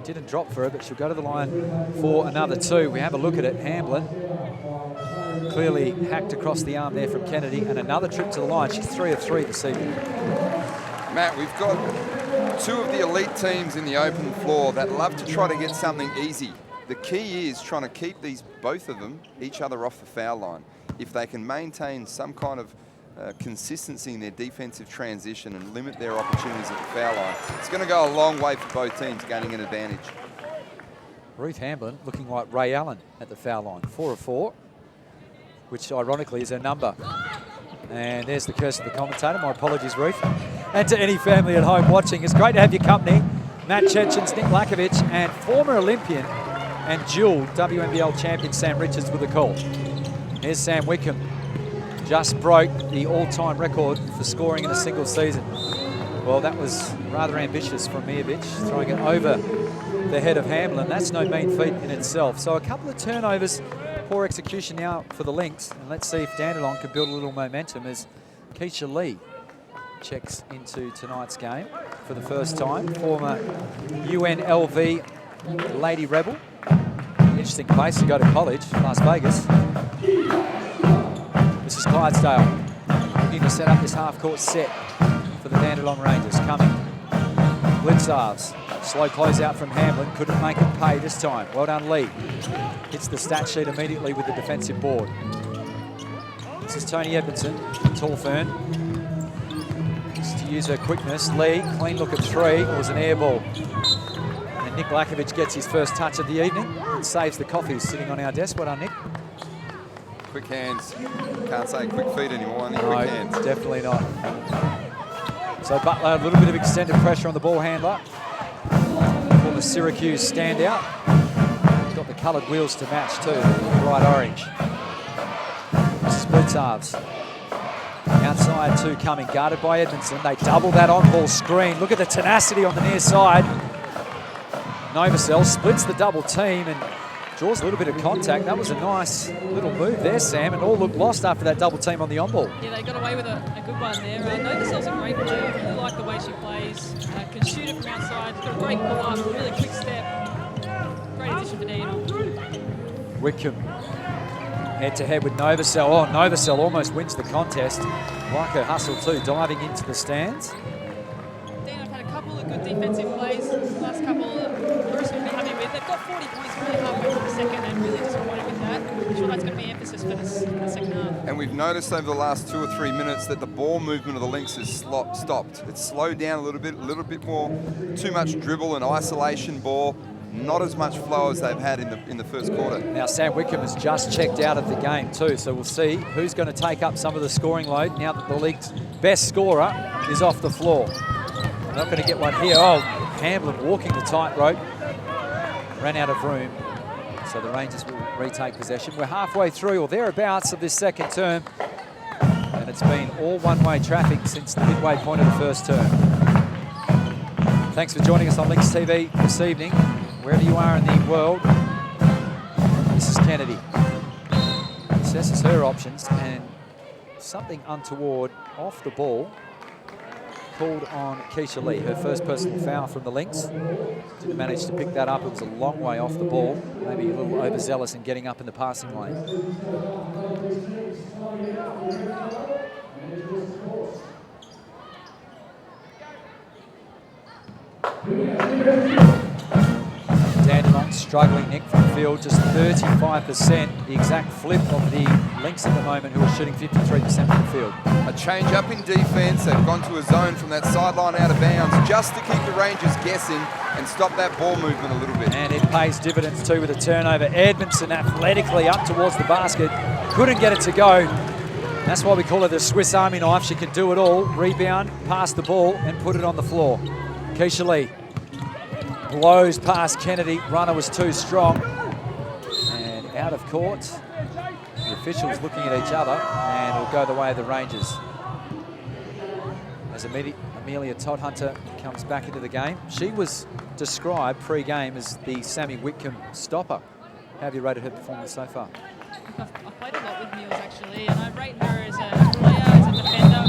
didn't drop for her, but she'll go to the line for another two. We have a look at it. Hamblin clearly hacked across the arm there from Kennedy, and another trip to the line. She's 3 of 3 this evening. Matt, we've got two of the elite teams in the open floor that love to try to get something easy. The key is trying to keep both of them, each other off the foul line. If they can maintain some kind of consistency in their defensive transition and limit their opportunities at the foul line, it's going to go a long way for both teams gaining an advantage. Ruth Hamblin looking like Ray Allen at the foul line, 4 of 4. Which ironically is her number. And there's the curse of the commentator. My apologies, Ruth. And to any family at home watching, it's great to have your company. Matt Cecins, Nick Lackovich, and former Olympian and dual WNBL champion Sam Richards with a call. Here's Sam Wickham. Just broke the all-time record for scoring in a single season. Well, that was rather ambitious from Mijovic, throwing it over the head of Hamblin. That's no mean feat in itself. So a couple of turnovers. Poor execution now for the Lynx, and let's see if Dandenong can build a little momentum as Keisha Lee checks into tonight's game for the first time. Former UNLV Lady Rebel. Interesting place to go to college, Las Vegas. This is Clydesdale looking to set up this half-court set for the Dandenong Rangers. Coming, Blitzarves. Slow closeout from Hamblin, couldn't make it pay this time. Well done, Lee. Hits the stat sheet immediately with the defensive board. This is Tony Edmondson, tall fern. Just to use her quickness. Lee, clean look at three, it was an air ball. And Nick Lackovich gets his first touch of the evening and saves the coffees sitting on our desk. Well done, Nick. Quick hands. Can't say quick feet anymore, only No, quick hands. Definitely not. So Butler, a little bit of extended pressure on the ball handler. Former Syracuse standout. He's got the coloured wheels to match too, bright orange. This is Blitzarves. Outside two coming, guarded by Edmondson. They double that on-ball screen. Look at the tenacity on the near side. Novacell splits the double team and draws a little bit of contact. That was a nice little move there, Sam, and all looked lost after that double team on the on-ball. Yeah, they got away with a good one there. Novacell's a great player. I really like the way she plays. Can shoot it from outside. Got a great pull-up, really quick step. Great addition for Dandenong. Wickham head-to-head with Novacell. Oh, Novacell almost wins the contest. Like her hustle too, diving into the stands. Dandenong had a couple of good defensive plays. The last couple Bruce will be happy with. They've got 40 points really halfway through the second and really disappointed with that. I'm sure that's going to be emphasis for the second half. And we've noticed over the last 2 or 3 minutes that the ball movement of the Lynx has stopped. It's slowed down a little bit more, too much dribble and isolation ball, not as much flow as they've had in the first quarter. Now Sam Wickham has just checked out of the game too, so we'll see who's going to take up some of the scoring load now that the league's best scorer is off the floor. Not going to get one here. Oh, Hamblin walking the tightrope. Ran out of room. So the Rangers will retake possession. We're halfway through or thereabouts of this second term. And it's been all one-way traffic since the midway point of the first term. Thanks for joining us on Lynx TV this evening. Wherever you are in the world, this is Kennedy. Assesses her options, and something untoward off the ball called on Keisha Lee, her first personal foul from the Lynx. Didn't manage to pick that up. It was a long way off the ball. Maybe a little overzealous in getting up in the passing lane. Dandenong struggling, Nick, from the field, just 35%, the exact flip of the Lynx at the moment, who are shooting 53% from the field. A change up in defence. They've gone to a zone from that sideline out of bounds just to keep the Rangers guessing and stop that ball movement a little bit. And it pays dividends too with a turnover. Edmondson athletically up towards the basket, couldn't get it to go. That's why we call her the Swiss Army knife. She can do it all. Rebound, pass the ball, and put it on the floor. Keisha Lee blows past Kennedy. Runner was too strong. And out of court. The officials looking at each other, and it'll go the way of the Rangers. As Amelia Todd-Hunter comes back into the game. She was described pre-game as the Sammy Whitcomb stopper. How have you rated her performance so far? I've played a lot with Mills actually, and I rate her as a player, as a defender.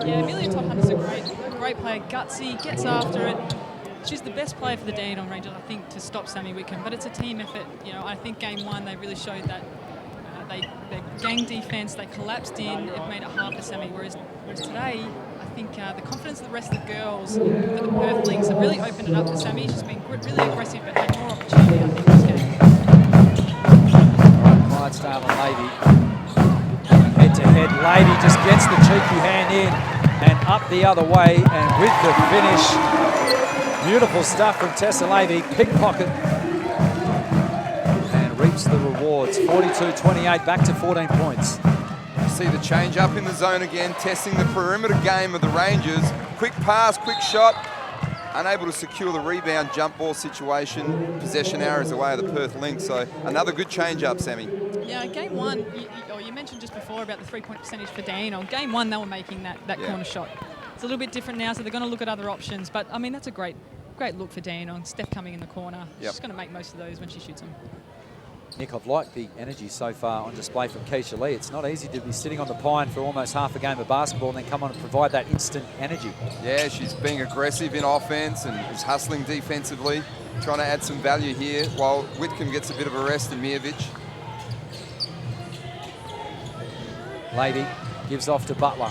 Yeah, Amelia Todd-Hunter's a great player, gutsy, gets after it. She's the best player for the Dandenong Rangers, I think, to stop Sammy Whitcomb. But it's a team effort. You know, I think game one they really showed that they gang defence, they collapsed in, it made it hard for Sammy. Whereas today, I think the confidence of the rest of the girls for the Perth Lynx have really opened it up for Sammy. She's been really aggressive, but had more opportunity, I think, this game. Clydesdale and Levy. Head-to-head, Levy just gets the cheeky hand in and up the other way, and with the finish. Beautiful stuff from Tessa Levy, pickpocket, and reaps the rewards. 42-28, back to 14 points. You see the change up in the zone again, testing the perimeter game of the Rangers. Quick pass, quick shot, unable to secure the rebound, jump ball situation. Possession arrows away of the Perth Lynx, so another good change up, Sammy. Yeah, game one, you mentioned just before about the three-point percentage for Dandenong. Game one, they were making that corner shot. It's a little bit different now, so they're going to look at other options. But, I mean, that's a great look for Dandenong. Steph coming in the corner. She's going to make most of those when she shoots them. Nick, I've liked the energy so far on display from Keisha Lee. It's not easy to be sitting on the pine for almost half a game of basketball and then come on and provide that instant energy. Yeah, she's being aggressive in offense and is hustling defensively, trying to add some value here while Whitcomb gets a bit of a rest in Mijovic. Lady gives off to Butler.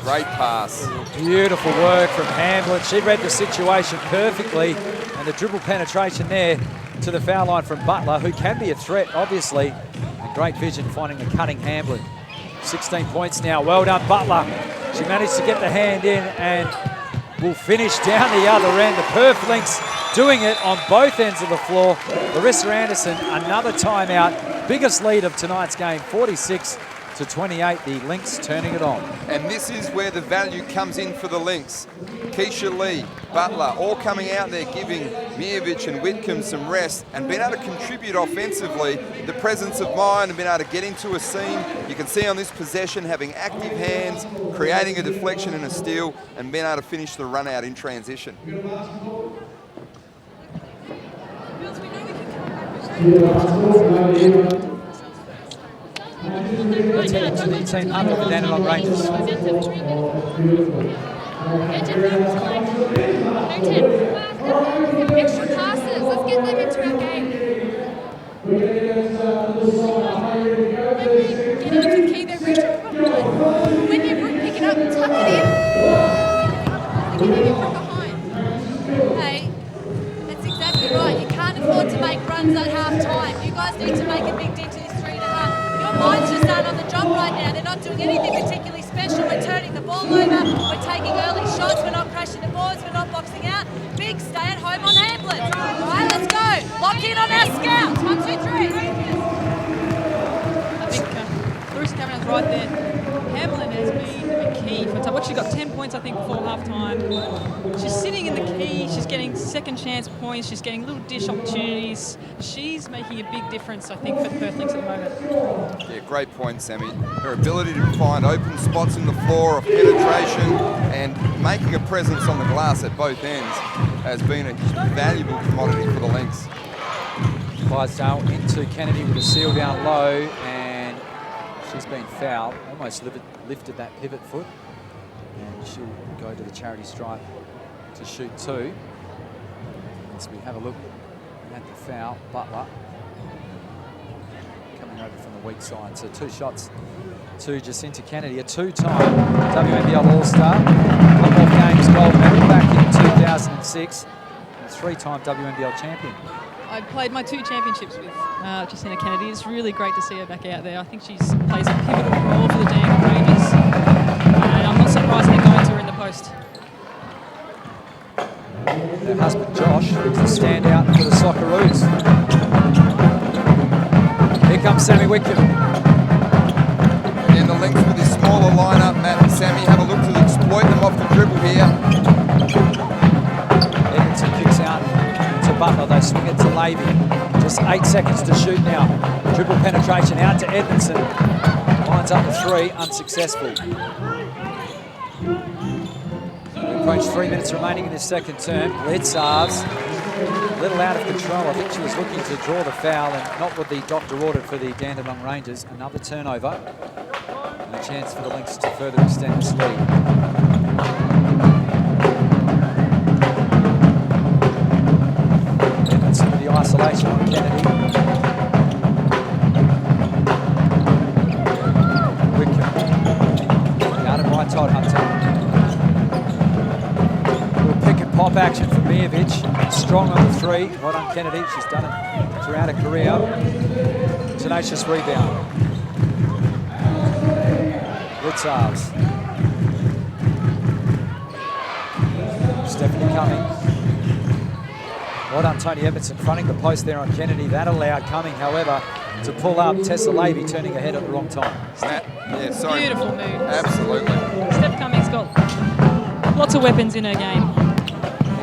Great pass. Beautiful work from Hamblin. She read the situation perfectly, and the dribble penetration there to the foul line from Butler, who can be a threat, obviously. And great vision finding the cutting Hamblin. 16 points now. Well done, Butler. She managed to get the hand in and will finish down the other end. The Perth Lynx doing it on both ends of the floor. Larissa Anderson, another timeout. Biggest lead of tonight's game, 46-28, the Lynx turning it on. And this is where the value comes in for the Lynx. Keisha Lee, Butler, all coming out there giving Mijovic and Whitcomb some rest and being able to contribute offensively. The presence of mind and being able to get into a seam. You can see on this possession having active hands, creating a deflection and a steal, and being able to finish the run out in transition. Let's head to the team huddle of the Dandenong Rangers. Extra passes, let's get them into our game. Getting into the key, they're reaching when you pick it up, tuck it in, getting it from behind. Hey, that's exactly right. You can't afford to make runs at half time. You guys need to make a big dent to this 3.5. Your minds just aren't on the job right now. They're not doing anything particularly special. We're turning the ball over. We're taking early shots. We're not crashing the boards. We're not boxing out. Big stay at home on Hamblin. All right, let's go. Lock in on our scouts. 1, 2, 3. I think Larissa Cavanagh's right there. Hamlin has been a key for time. She got 10 points, I think, before half-time. She's sitting in the key. She's getting second chance points. She's getting little dish opportunities. She's making a big difference, I think, for the Perth Lynx at the moment. Yeah, great point, Sammy. Her ability to find open spots in the floor of penetration and making a presence on the glass at both ends has been a valuable commodity for the Lynx. Clydesdale into Kennedy with a seal down low, and she's been fouled. Almost lifted that pivot foot, and she'll go to the charity stripe to shoot 2. As we have a look at the foul, Butler coming over from the weak side. So 2 shots to Jacinta Kennedy, a 2-time WNBL All-Star, Commonwealth Games gold medal back in 2006, and 3-time WNBL champion. I played my 2 championships with Jacinta Kennedy. It's really great to see her back out there. I think she plays a pivotal role for the Dandenong Rangers, and I'm not surprised they're going to her in the post. Her husband Josh is a standout for the Socceroos. Here comes Sammy Wickham. Again, the Lynx with his smaller lineup. Matt and Sammy have a look to exploit them off the dribble here. Edmondson kicks out to Butler. They swing it to Levy. Just 8 seconds to shoot now. Dribble penetration out to Edmondson. Lines up to 3, unsuccessful. We approach 3 minutes remaining in this second term. Blitzarves, a little out of control. I think she was looking to draw the foul and not what the doctor ordered for the Dandenong Rangers. Another turnover and a chance for the Lynx to further extend this lead. Edmondson with the isolation on Kennedy. Wickham guarded by Todd Hunter. Pop action from Mijovic, strong on the 3. Well done, Kennedy. She's done it throughout her career. Tenacious rebound. Blitzarves. Stephanie Cumming. Well done, Tony Edmondson, fronting the post there on Kennedy. That allowed Cumming, however, to pull up. Tessa Levy turning her head at the wrong time. Yeah, sorry. Beautiful move. Absolutely. Steph Cumming's got lots of weapons in her game.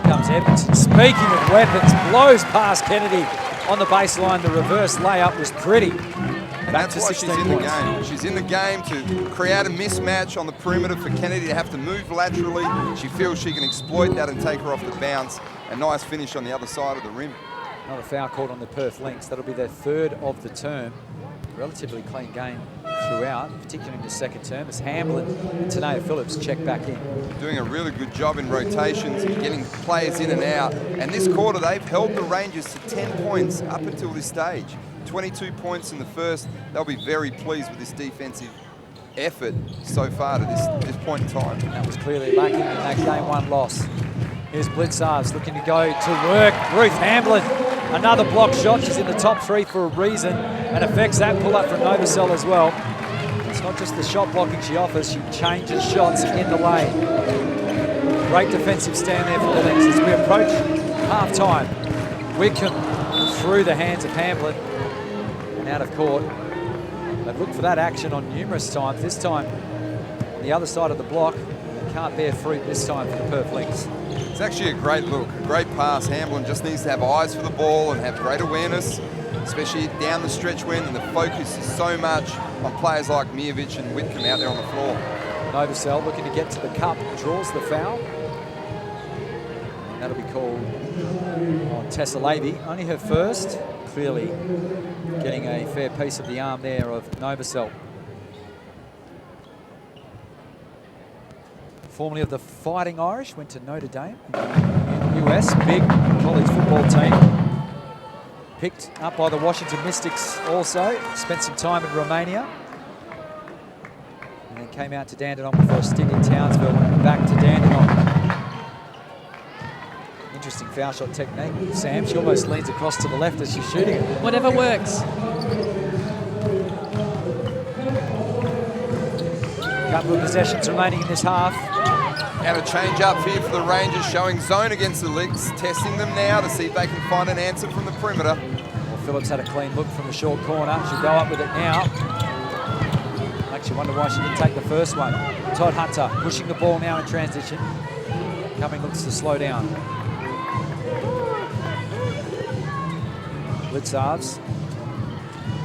Comes Edmondson. Speaking of weapons, blows past Kennedy on the baseline. The reverse layup was pretty. And that's why she's in the game. She's in the game to create a mismatch on the perimeter for Kennedy to have to move laterally. She feels she can exploit that and take her off the bounce. A nice finish on the other side of the rim. Not a foul called on the Perth Lynx. That'll be their 3rd of the term. Relatively clean game throughout, particularly in the second term, as Hamlin and Tanea Phillips check back in. Doing a really good job in rotations and getting players in and out. And this quarter, they've held the Rangers to 10 points up until this stage. 22 points in the first. They'll be very pleased with this defensive effort so far to this point in time. That was clearly lacking in that Game 1 loss. Here's Blitzarves looking to go to work. Ruth Hamlin, another block shot. She's in the top 3 for a reason and affects that pull-up from Novosel as well. It's not just the shot blocking she offers, she changes shots in the lane. Great defensive stand there for the Lynx as we approach half-time. Wickham through the hands of Hamlin and out of court. They've looked for that action on numerous times. This time, on the other side of the block, they can't bear fruit this time for the Perth Lynx. It's actually a great look, a great pass. Hamlin just needs to have eyes for the ball and have great awareness, especially down the stretch when the focus is so much on players like Mijovic and Whitcomb out there on the floor. Novosel looking to get to the cup, draws the foul. And that'll be called on Tessa Levy. Only her first, clearly getting a fair piece of the arm there of Novosel. Formerly of the Fighting Irish, went to Notre Dame in the US, big college football team. Picked up by the Washington Mystics also, spent some time in Romania. And then came out to Dandenong before a stint in Townsville and back to Dandenong. Interesting foul shot technique, Sam. She almost leans across to the left as she's shooting it. Whatever works. Couple of possessions remaining in this half. And a change up here for the Rangers, showing zone against the Lynx, testing them now to see if they can find an answer from the perimeter. Well, Phillips had a clean look from the short corner. She'll go up with it now. Makes you wonder why she didn't take the first one. Todd Hunter pushing the ball now in transition. Cumming looks to slow down. Blitzarves.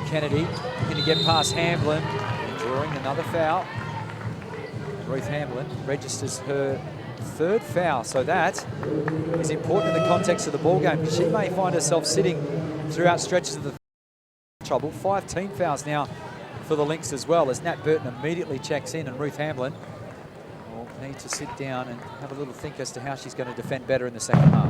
Kennedy looking to get past Hamblin, drawing another foul. Ruth Hamblin registers her 3rd foul, so that is important in the context of the ball game. She may find herself sitting throughout stretches of the trouble. 5 team fouls now for the Lynx as well, as Nat Burton immediately checks in, and Ruth Hamblin will need to sit down and have a little think as to how she's going to defend better in the second half.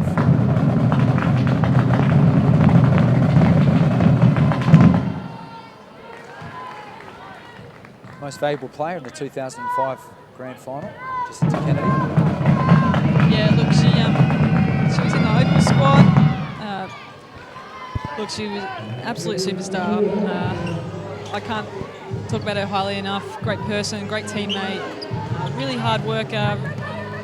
Most valuable player in the 2005 Grand Final, Jessica Kennedy. Yeah, look, she was in the open squad. Look, she was an absolute superstar. I can't talk about her highly enough. Great person, great teammate, really hard worker,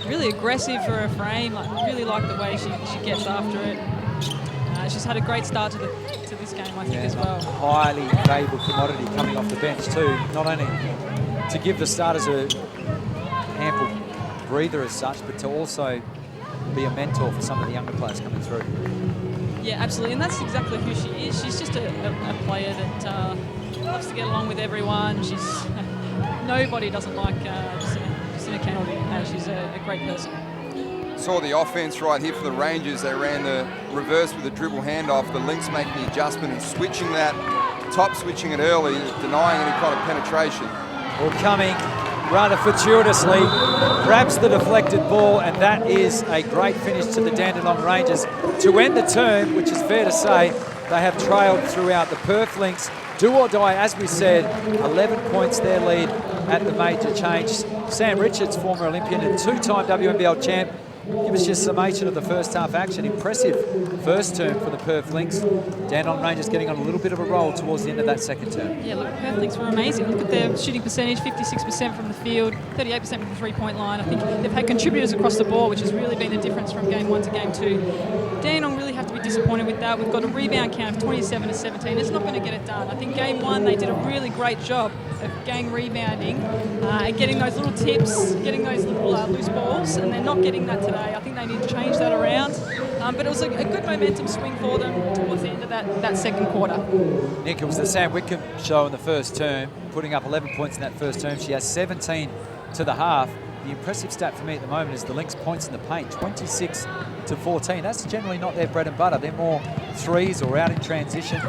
really aggressive for her frame. I really like the way she gets after it. She's had a great start to this game, I think, as well. Highly valuable commodity coming off the bench too. Not only to give the starters a ample breather as such, but to also be a mentor for some of the younger players coming through. Yeah, absolutely, and that's exactly who she is. She's just a player that loves to get along with everyone. Nobody doesn't like Jessica Kennedy. She's a great person. Saw the offense right here for the Rangers. They ran the reverse with a dribble handoff. The Lynx making the adjustment and switching that, top switching it early, denying any kind of penetration. Well, Cumming rather fortuitously grabs the deflected ball, and that is a great finish to the Dandenong Rangers to end the term, which is fair to say they have trailed throughout. The Perth Lynx do or die, as we said, 11 points their lead at the major change. Sam Richards, former Olympian and 2-time WNBL champ, give us your summation of the first half action. Impressive first term for the Perth Lynx. Dandenong Rangers getting on a little bit of a roll towards the end of that second term. Yeah, look, Perth Lynx were amazing. Look at their shooting percentage, 56% from the field, 38% from the three-point line. I think they've had contributors across the board, which has really been the difference from game 1 to game 2. Dandenong really have to be disappointed with that. We've got a rebound count of 27 to 17. It's not going to get it done. I think game 1 they did a really great job of gang rebounding and getting those little tips, getting those little loose balls, and they're not getting that today. I think they need to change that around. But it was a good momentum swing for them towards the end of that second quarter. Nick, it was the Sam Whitcomb show in the first term, putting up 11 points in that first term. She has 17 to the half. The impressive stat for me at the moment is the Lynx points in the paint, 26 to 14. That's generally not their bread and butter. They're more threes or out in transition,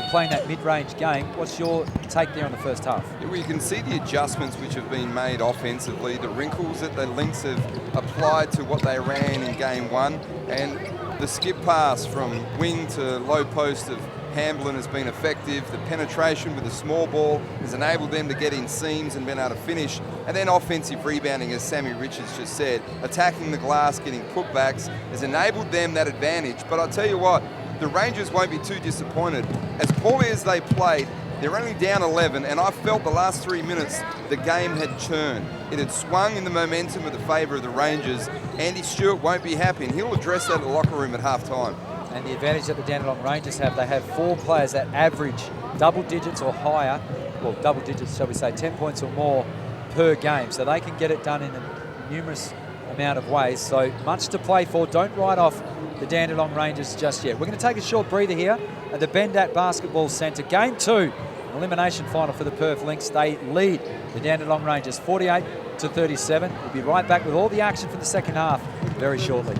playing that mid-range game. What's your take there on the first half? Yeah, well, you can see the adjustments which have been made offensively, the wrinkles that the Lynx have applied to what they ran in game 1, and the skip pass from wing to low post of Hamblin has been effective. The penetration with the small ball has enabled them to get in seams and been able to finish. And then offensive rebounding, as Sammy Richards just said, attacking the glass, getting putbacks, has enabled them that advantage. But I'll tell you what, the Rangers won't be too disappointed. As poorly as they played, they're only down 11, and I felt the last 3 minutes the game had turned. It had swung in the momentum of the favour of the Rangers. Andy Stewart won't be happy, and he'll address that in the locker room at half-time. And the advantage that the Dandenong Rangers have, they have 4 players that average double digits or higher, well, double digits, shall we say, 10 points or more per game. So they can get it done in a numerous amount of ways. So much to play for. Don't write off the Dandenong Rangers just yet. We're going to take a short breather here at the Bendat Basketball Centre. Game 2, elimination final for the Perth Lynx. They lead the Dandenong Rangers 48 to 37. We'll be right back with all the action for the second half very shortly.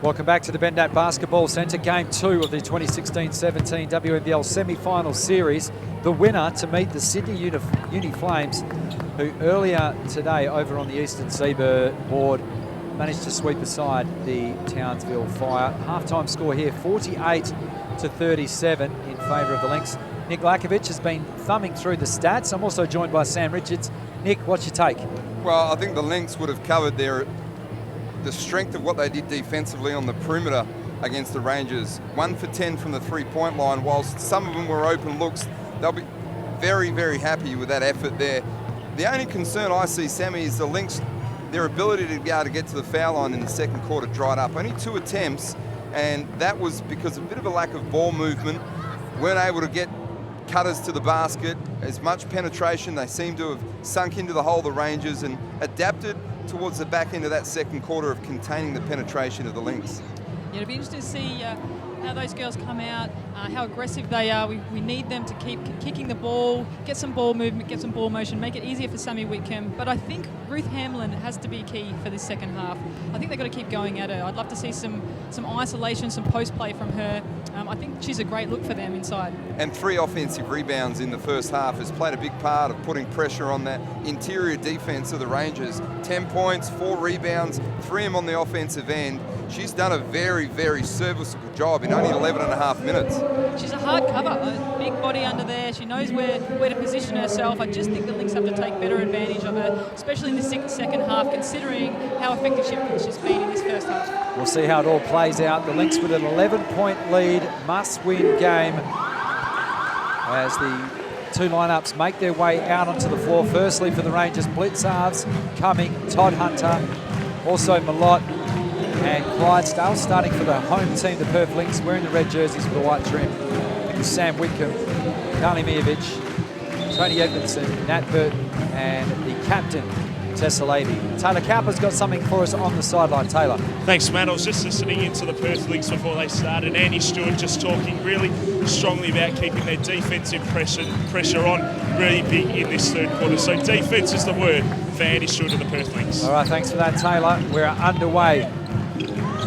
Welcome back to the Bendat Basketball Centre. Game 2 of the 2016-17 WNBL Semi-Finals series. The winner to meet the Sydney Uni Flames, who earlier today over on the Eastern Seaboard managed to sweep aside the Townsville Fire. Halftime score here, 48-37 in favour of the Lynx. Nick Lackovich has been thumbing through the stats. I'm also joined by Sam Richards. Nick, what's your take? Well, I think the Lynx would have covered the strength of what they did defensively on the perimeter against the Rangers. 1 for 10 from the three-point line. Whilst some of them were open looks, they'll be very, very happy with that effort there. The only concern I see, Sammy, is the Lynx, their ability to be able to get to the foul line in the second quarter dried up. Only 2 attempts, and that was because of a bit of a lack of ball movement. Weren't able to get cutters to the basket. As much penetration, they seem to have sunk into the hole, the Rangers, and adapted towards the back end of that second quarter of containing the penetration of the Lynx. Yeah, it'll be interesting to see how those girls come out, how aggressive they are. We need them to keep kicking the ball, get some ball movement, get some ball motion, make it easier for Sammy Whitcomb. But I think Ruth Hamlin has to be key for this second half. I think they've got to keep going at her. I'd love to see some isolation, some post play from her. I think she's a great look for them inside. And 3 offensive rebounds in the first half has played a big part of putting pressure on that interior defense of the Rangers. 10 points, 4 rebounds, 3 of them on the offensive end. She's done a very, very serviceable job in only 11 and a half minutes. She's a hard cover, a big body under there. She knows where to position herself. I just think the Lynx have to take better advantage of her, especially in the second half, considering how effective she's been in this first half. We'll see how it all plays out. The Lynx with an 11-point lead, must-win game as the 2 lineups make their way out onto the floor. Firstly for the Rangers, blitz halves coming, Todd Hunter, also Malott and Clydesdale, starting for the home team, the Perth Lynx, wearing the red jerseys with the white trim. It was Sam Whitcomb, Carly Mijovic, Tony Edmondson, Nat Burton, and the captain, Tessa Levy. Taylor Cowper's got something for us on the sideline. Taylor. Thanks, Matt. I was just listening into the Perth Lynx before they started. Andy Stewart just talking really strongly about keeping their defensive pressure on really big in this third quarter. So defense is the word for Andy Stewart and the Perth Lynx. All right, thanks for that, Taylor. We're underway.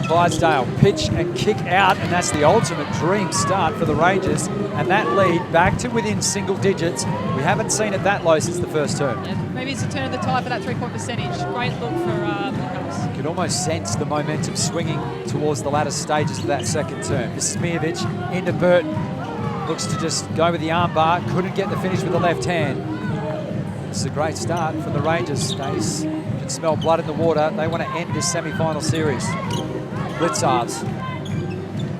Clydesdale, pitch and kick out, and that's the ultimate dream start for the Rangers. And that lead back to within single digits with We haven't seen it that low since the first term. Yeah, maybe it's a turn of the tide for that three-point percentage. Great look for the Cubs. You could almost sense the momentum swinging towards the latter stages of that second term. This is Mijovic into Burton. Looks to just go with the arm bar. Couldn't get the finish with the left hand. This is a great start from the Rangers. They can smell blood in the water. They want to end this semi-final series. Blitzarves.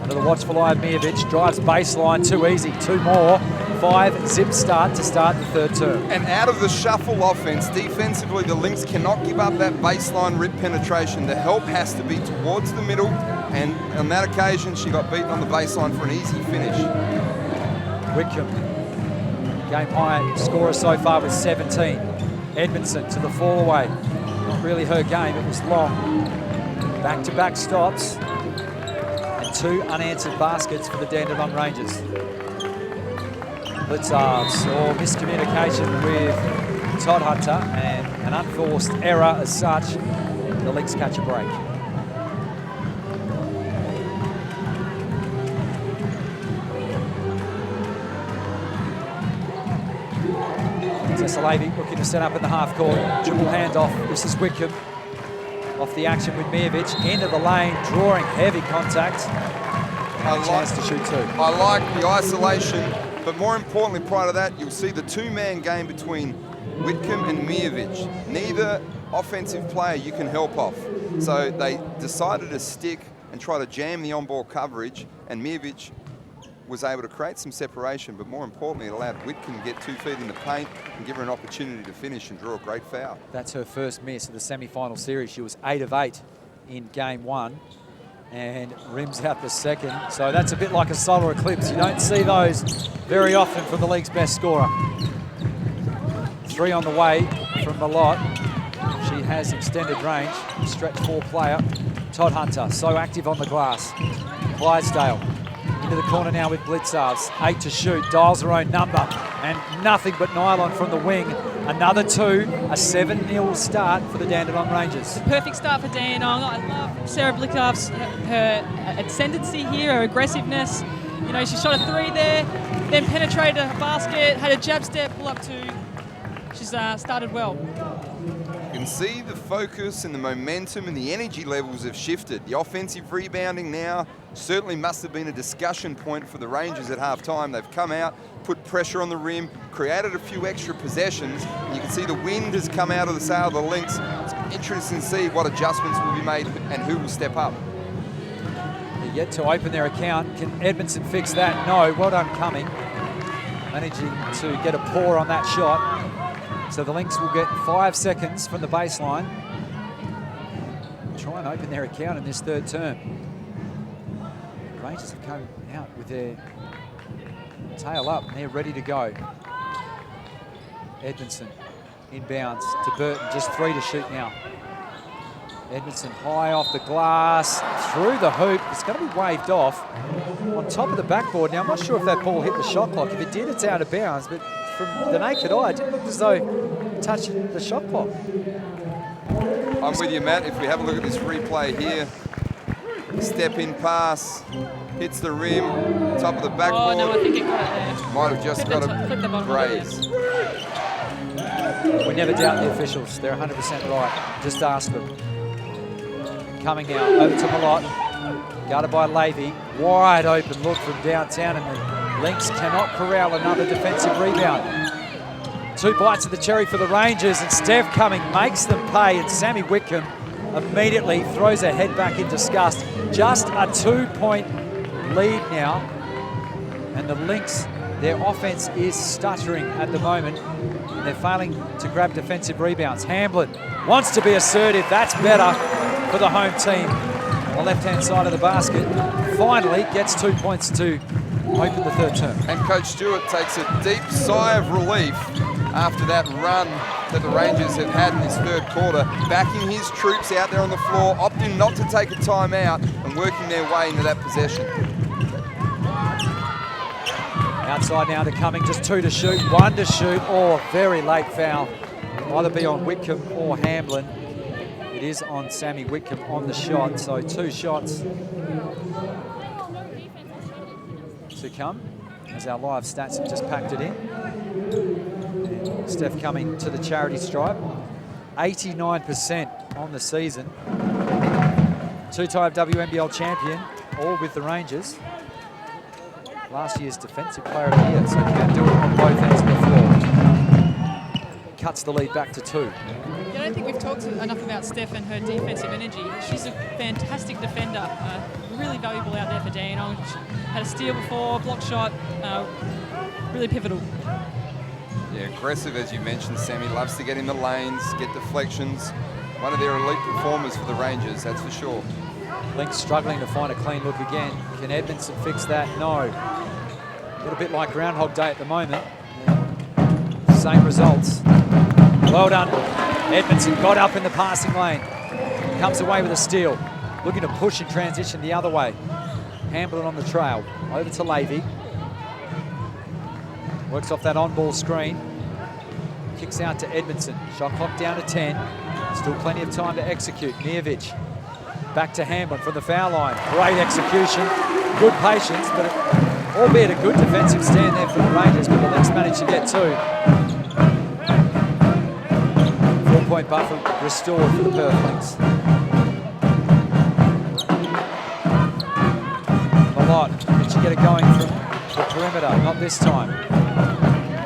Under the watchful eye of Mijovic. Drives baseline. Too easy. 2 more. 5 zip start to start the third term. And out of the shuffle offense, defensively, the Lynx cannot give up that baseline rip penetration. The help has to be towards the middle, and on that occasion, she got beaten on the baseline for an easy finish. Whitcomb, game high scorer so far with 17. Edmondson to the fall away. Not really her game, it was long. Back-to-back stops, and 2 unanswered baskets for the Dandenong Rangers. Blitzarves, or miscommunication with Todd Hunter, and an unforced error as such. The Lynx catch a break. Tessalavi looking to set up in the half court. Triple handoff. This is Whitcomb. Off the action with Mijovic. Into the lane, drawing heavy contact. A chance to shoot 2. I like the isolation, but more importantly, prior to that, you'll see the 2-man game between Whitcomb and Mijovic. Neither offensive player you can help off. So they decided to stick and try to jam the on-ball coverage, and Mijovic was able to create some separation, but more importantly, it allowed Whitcomb to get 2 feet in the paint and give her an opportunity to finish and draw a great foul. That's her first miss of the semi-final series. She was 8 of 8 in game 1 and rims out the second. So that's a bit like a solar eclipse. You don't see those very often from the league's best scorer. 3 on the way from the lot. She has extended range. Stretch 4 player. Todd Hunter, so active on the glass. Clydesdale into the corner now with Blitzarves. 8 to shoot, dials her own number, and nothing but nylon from the wing. Another 2, a 7-0 start for the Dandenong Rangers. Perfect start for Dandenong. I love Sarah Blitzarves, her ascendancy here, her aggressiveness. You know, she shot a 3 there, then penetrated a basket, had a jab step, pull up 2. She's started well. You can see the focus and the momentum and the energy levels have shifted. The offensive rebounding now certainly must have been a discussion point for the Rangers at halftime. They've come out, put pressure on the rim, created a few extra possessions. And you can see the wind has come out of the sail of the Lynx. It's interesting to see what adjustments will be made and who will step up. They're yet to open their account. Can Edmondson fix that? No. Well done, Cumming. Managing to get a pour on that shot. So the Lynx will get 5 seconds from the baseline. Try and open their account in this third term. The Rangers have come out with their tail up and they're ready to go. Edmondson inbounds to Burton, just 3 to shoot now. Edmondson high off the glass, through the hoop. It's going to be waved off on top of the backboard. Now, I'm not sure if that ball hit the shot clock. If it did, it's out of bounds, but from the naked eye, it didn't look as though it touched the shot clock. I'm with you, Matt. If we have a look at this replay here, step in pass, hits the rim, top of the backboard. Oh, no, I think it got it there. Might have just got a graze. We never doubt the officials. They're 100% right. Just ask them. Coming now, over to Malott. Guarded by Levy. Wide open look from downtown, and the Lynx cannot corral another defensive rebound. 2 bites of the cherry for the Rangers, and Steph Cumming makes them pay, and Sammy Whitcomb immediately throws her head back in disgust. Just a 2-point lead now, and the Lynx, their offense is stuttering at the moment. They're failing to grab defensive rebounds. Hamblin wants to be assertive. That's better for the home team on the left-hand side of the basket. Finally gets 2 points to open the third term. And Coach Stewart takes a deep sigh of relief after that run that the Rangers have had in this third quarter, backing his troops out there on the floor, opting not to take a timeout and working their way into that possession. Outside now to Cumming, just 2 to shoot, 1 to shoot. Oh, very late foul. It'll either be on Whitcomb or Hamblin. It is on Sammy Whitcomb on the shot, so 2 shots to come as our live stats have just packed it in. Steph Cumming to the charity stripe. 89% on the season. Two-time WNBL champion, all with the Rangers. Last year's Defensive Player of the Year, so you can do it on both ends of the floor. Cuts the lead back to 2. I don't think we've talked enough about Steph and her defensive energy. She's a fantastic defender, really valuable out there for Dandenong. She had a steal before, block shot, really pivotal. Yeah, aggressive as you mentioned, Sammy. Loves to get in the lanes, get deflections. One of their elite performers for the Rangers, that's for sure. Lynx struggling to find a clean look again. Can Edmondson fix that? No. A little bit like Groundhog Day at the moment. Same results. Well done. Edmondson got up in the passing lane. Comes away with a steal. Looking to push and transition the other way. Hamblin on the trail. Over to Levy. Works off that on-ball screen. Kicks out to Edmondson. Shot clock down to 10. Still plenty of time to execute. Lackovich. Back to Hamblin from the foul line. Great execution. Good patience, but albeit a good defensive stand there for the Rangers, but the Lynx managed to get 2. 4-point buffer restored for the Perth Lynx. Malott, can she get it going from the perimeter? Not this time.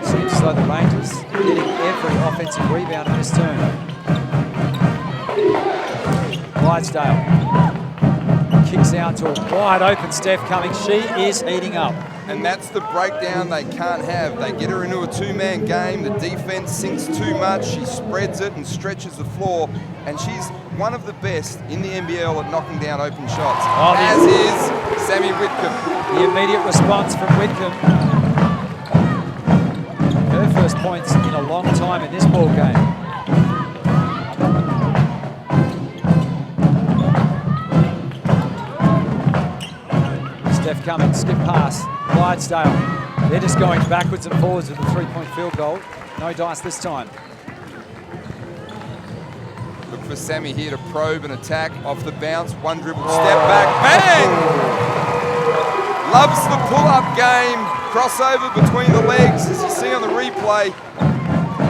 Seems as though the Rangers are getting every offensive rebound in this turn. Clydesdale kicks out to a wide open Steph Cumming. She is heating up. And that's the breakdown they can't have. They get her into a two-man game. The defense sinks too much. She spreads it and stretches the floor. And she's one of the best in the NBL at knocking down open shots, as is Sammy Whitcomb. The immediate response from Whitcomb. Her first points in a long time in this ball game. Steph Cumming, skip pass, Clydesdale. They're just going backwards and forwards with a 3-point field goal. No dice this time. Look for Sammy here to probe and attack off the bounce. One dribble, step back, bang! Loves the pull-up game. Crossover between the legs, as you see on the replay.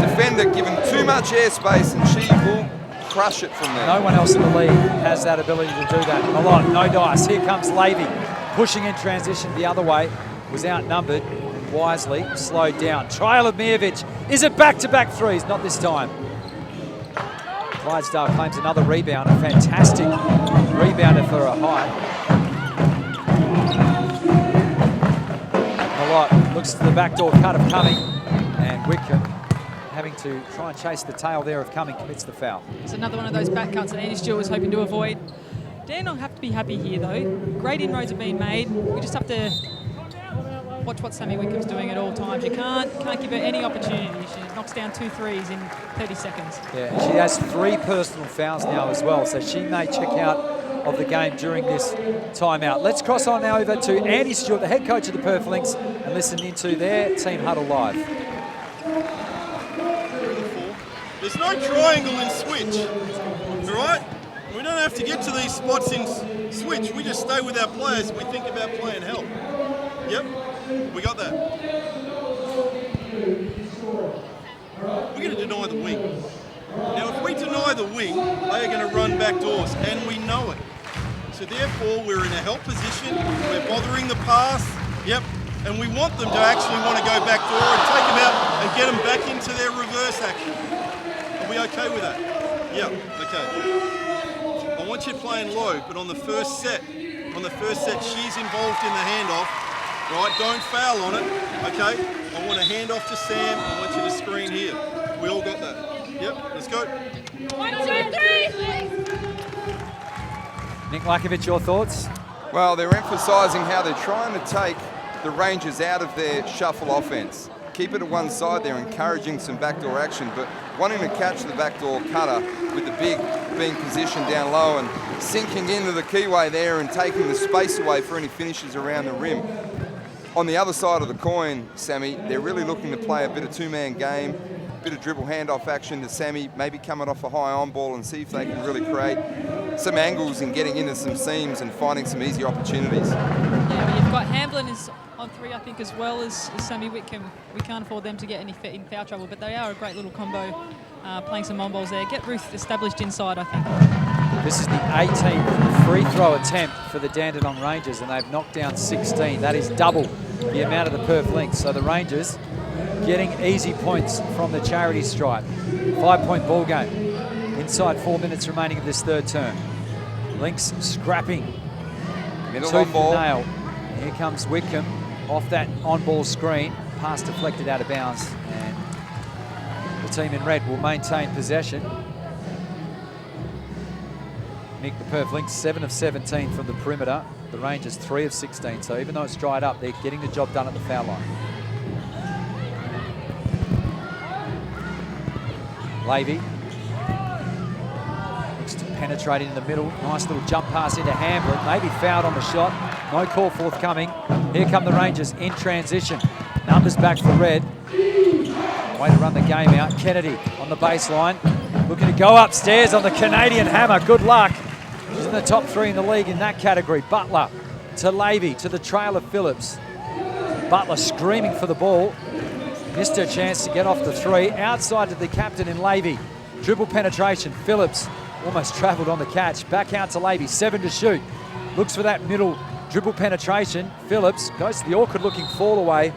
Defender given too much airspace, and she will crush it from there. No one else in the league has that ability to do that. Malott, no dice. Here comes Levy. Pushing in transition the other way, was outnumbered and wisely slowed down. Trial of Lackovich. Is it back-to-back threes? Not this time. Clydesdale claims another rebound, a fantastic rebounder for her height. Malott looks to the backdoor cut of Cumming, and Whitcomb, having to try and chase the tail there of Cumming, commits the foul. It's another one of those back cuts that Andy Stewart was hoping to avoid. Dandenong have to be happy here, though. Great inroads have been made. We just have to watch what Sammy Whitcomb's doing at all times. You can't give her any opportunity. She knocks down 2 threes in 30 seconds. Yeah, and she has 3 personal fouls now as well, so she may check out of the game during this timeout. Let's cross on now over to Andy Stewart, the head coach of the Perth Lynx, and listen into their team huddle live. There's no triangle in switch, all right? We don't have to get to these spots in switch. We just stay with our players. We think about playing help. Yep, we got that. We're going to deny the wing. Now, if we deny the wing, they are going to run back doors, and we know it. So therefore, we're in a help position. We're bothering the pass. Yep, and we want them to actually want to go back door and take them out and get them back into their reverse action. Are we okay with that? Yeah, okay. I want you playing low, but on the first set, she's involved in the handoff, right? Don't foul on it, okay? I want to hand off to Sam. I want you to screen here. We all got that. Yep, let's go. 1, 2, 3. Nick Lackovich, your thoughts? Well, they're emphasising how they're trying to take the Rangers out of their shuffle offense. Keep it to one side, they're encouraging some backdoor action, but wanting to catch the backdoor cutter with the big being positioned down low and sinking into the keyway there and taking the space away for any finishes around the rim. On the other side of the coin, Sammy, they're really looking to play a bit of two-man game, a bit of dribble handoff action to Sammy, maybe coming off a high on ball and see if they can really create some angles and getting into some seams and finding some easy opportunities. Yeah, but you've got Hamblin is on 3, I think, as well as Sammy Whitcomb. We can't afford them to get any in foul trouble, but they are a great little combo, playing some on balls there. Get Ruth established inside, I think. This is the 18th free throw attempt for the Dandenong Rangers, and they've knocked down 16. That is double the amount of the Perth Lynx. So the Rangers getting easy points from the charity stripe. 5-point ball game. Inside 4 minutes remaining of this third term. Lynx scrapping. Middle on ball. Nail. Here comes Whitcomb off that on-ball screen. Pass deflected out of bounds, and the team in red will maintain possession. Nick, the Perth Lynx 7 of 17 from the perimeter. The Rangers 3 of 16. So even though it's dried up, they're getting the job done at the foul line. Lavey looks to penetrate in the middle. Nice little jump pass into Hamblin. Maybe fouled on the shot. No call forthcoming. Here come the Rangers in transition. Numbers back for red. Way to run the game out. Kennedy on the baseline. Looking to go upstairs on the Canadian hammer. Good luck. He's in the top 3 in the league in that category. Butler to Lavey to the trail of Phillips. Butler screaming for the ball. Missed her chance to get off the 3. Outside to the captain in Lavey. Dribble penetration. Phillips almost travelled on the catch. Back out to Lavey. 7 to shoot. Looks for that middle dribble penetration. Phillips goes to the awkward-looking fall away.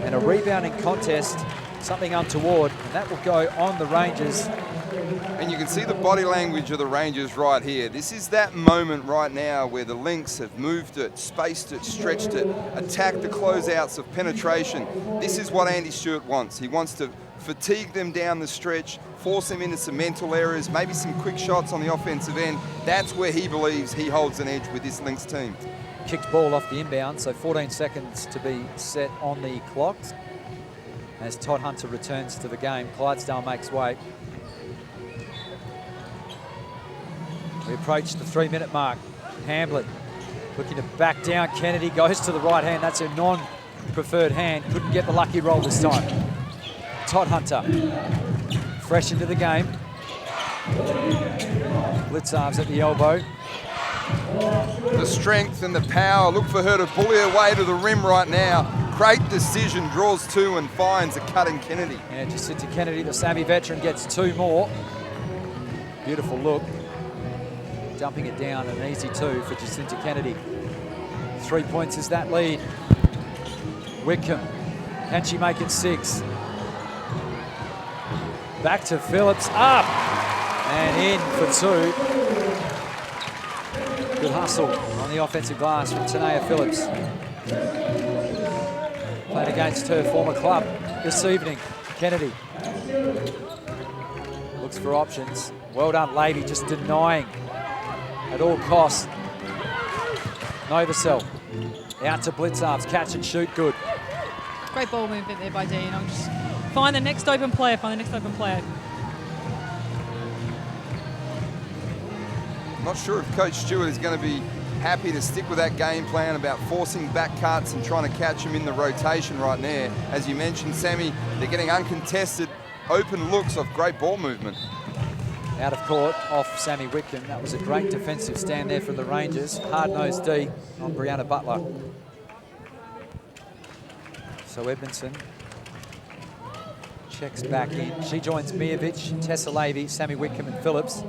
And a rebounding contest. Something untoward. And that will go on the Rangers. And you can see the body language of the Rangers right here. This is that moment right now where the Lynx have moved it, spaced it, stretched it, attacked the closeouts of penetration. This is what Andy Stewart wants. He wants to fatigue them down the stretch, force them into some mental errors, maybe some quick shots on the offensive end. That's where he believes he holds an edge with this Lynx team. Kicked ball off the inbound, so 14 seconds to be set on the clock. As Todd Hunter returns to the game, Clydesdale makes way. We approach the 3-minute mark. Hamblin looking to back down. Kennedy goes to the right hand. That's a non-preferred hand. Couldn't get the lucky roll this time. Todd Hunter, fresh into the game. Blitzarves at the elbow. The strength and the power. Look for her to bully her way to the rim right now. Great decision, draws 2 and finds a cutting Kennedy. And Jacinta Kennedy, the savvy veteran, gets 2 more. Beautiful look. Dumping it down, an easy 2 for Jacinta Kennedy. 3 points is that lead. Whitcomb, can she make it 6? Back to Phillips, up and in for 2. Good hustle on the offensive glass from Tanea Phillips. Played against her former club this evening. Kennedy looks for options. Well done, Lavey, just denying at all costs. Novacell out to Blitzarves, catch and shoot, good. Great ball movement there by Dean. I'll just find the next open player, I'm not sure if Coach Stewart is going to be happy to stick with that game plan about forcing back cuts and trying to catch him in the rotation right there. As you mentioned, Sammy, they're getting uncontested, open looks of great ball movement. Out of court off Sammy Whitcomb. That was a great defensive stand there from the Rangers. Hard-nosed D on Brianna Butler. So Edmondson checks back in. She joins Mijovic, Tessa Lavey, Sammy Whitcomb and Phillips.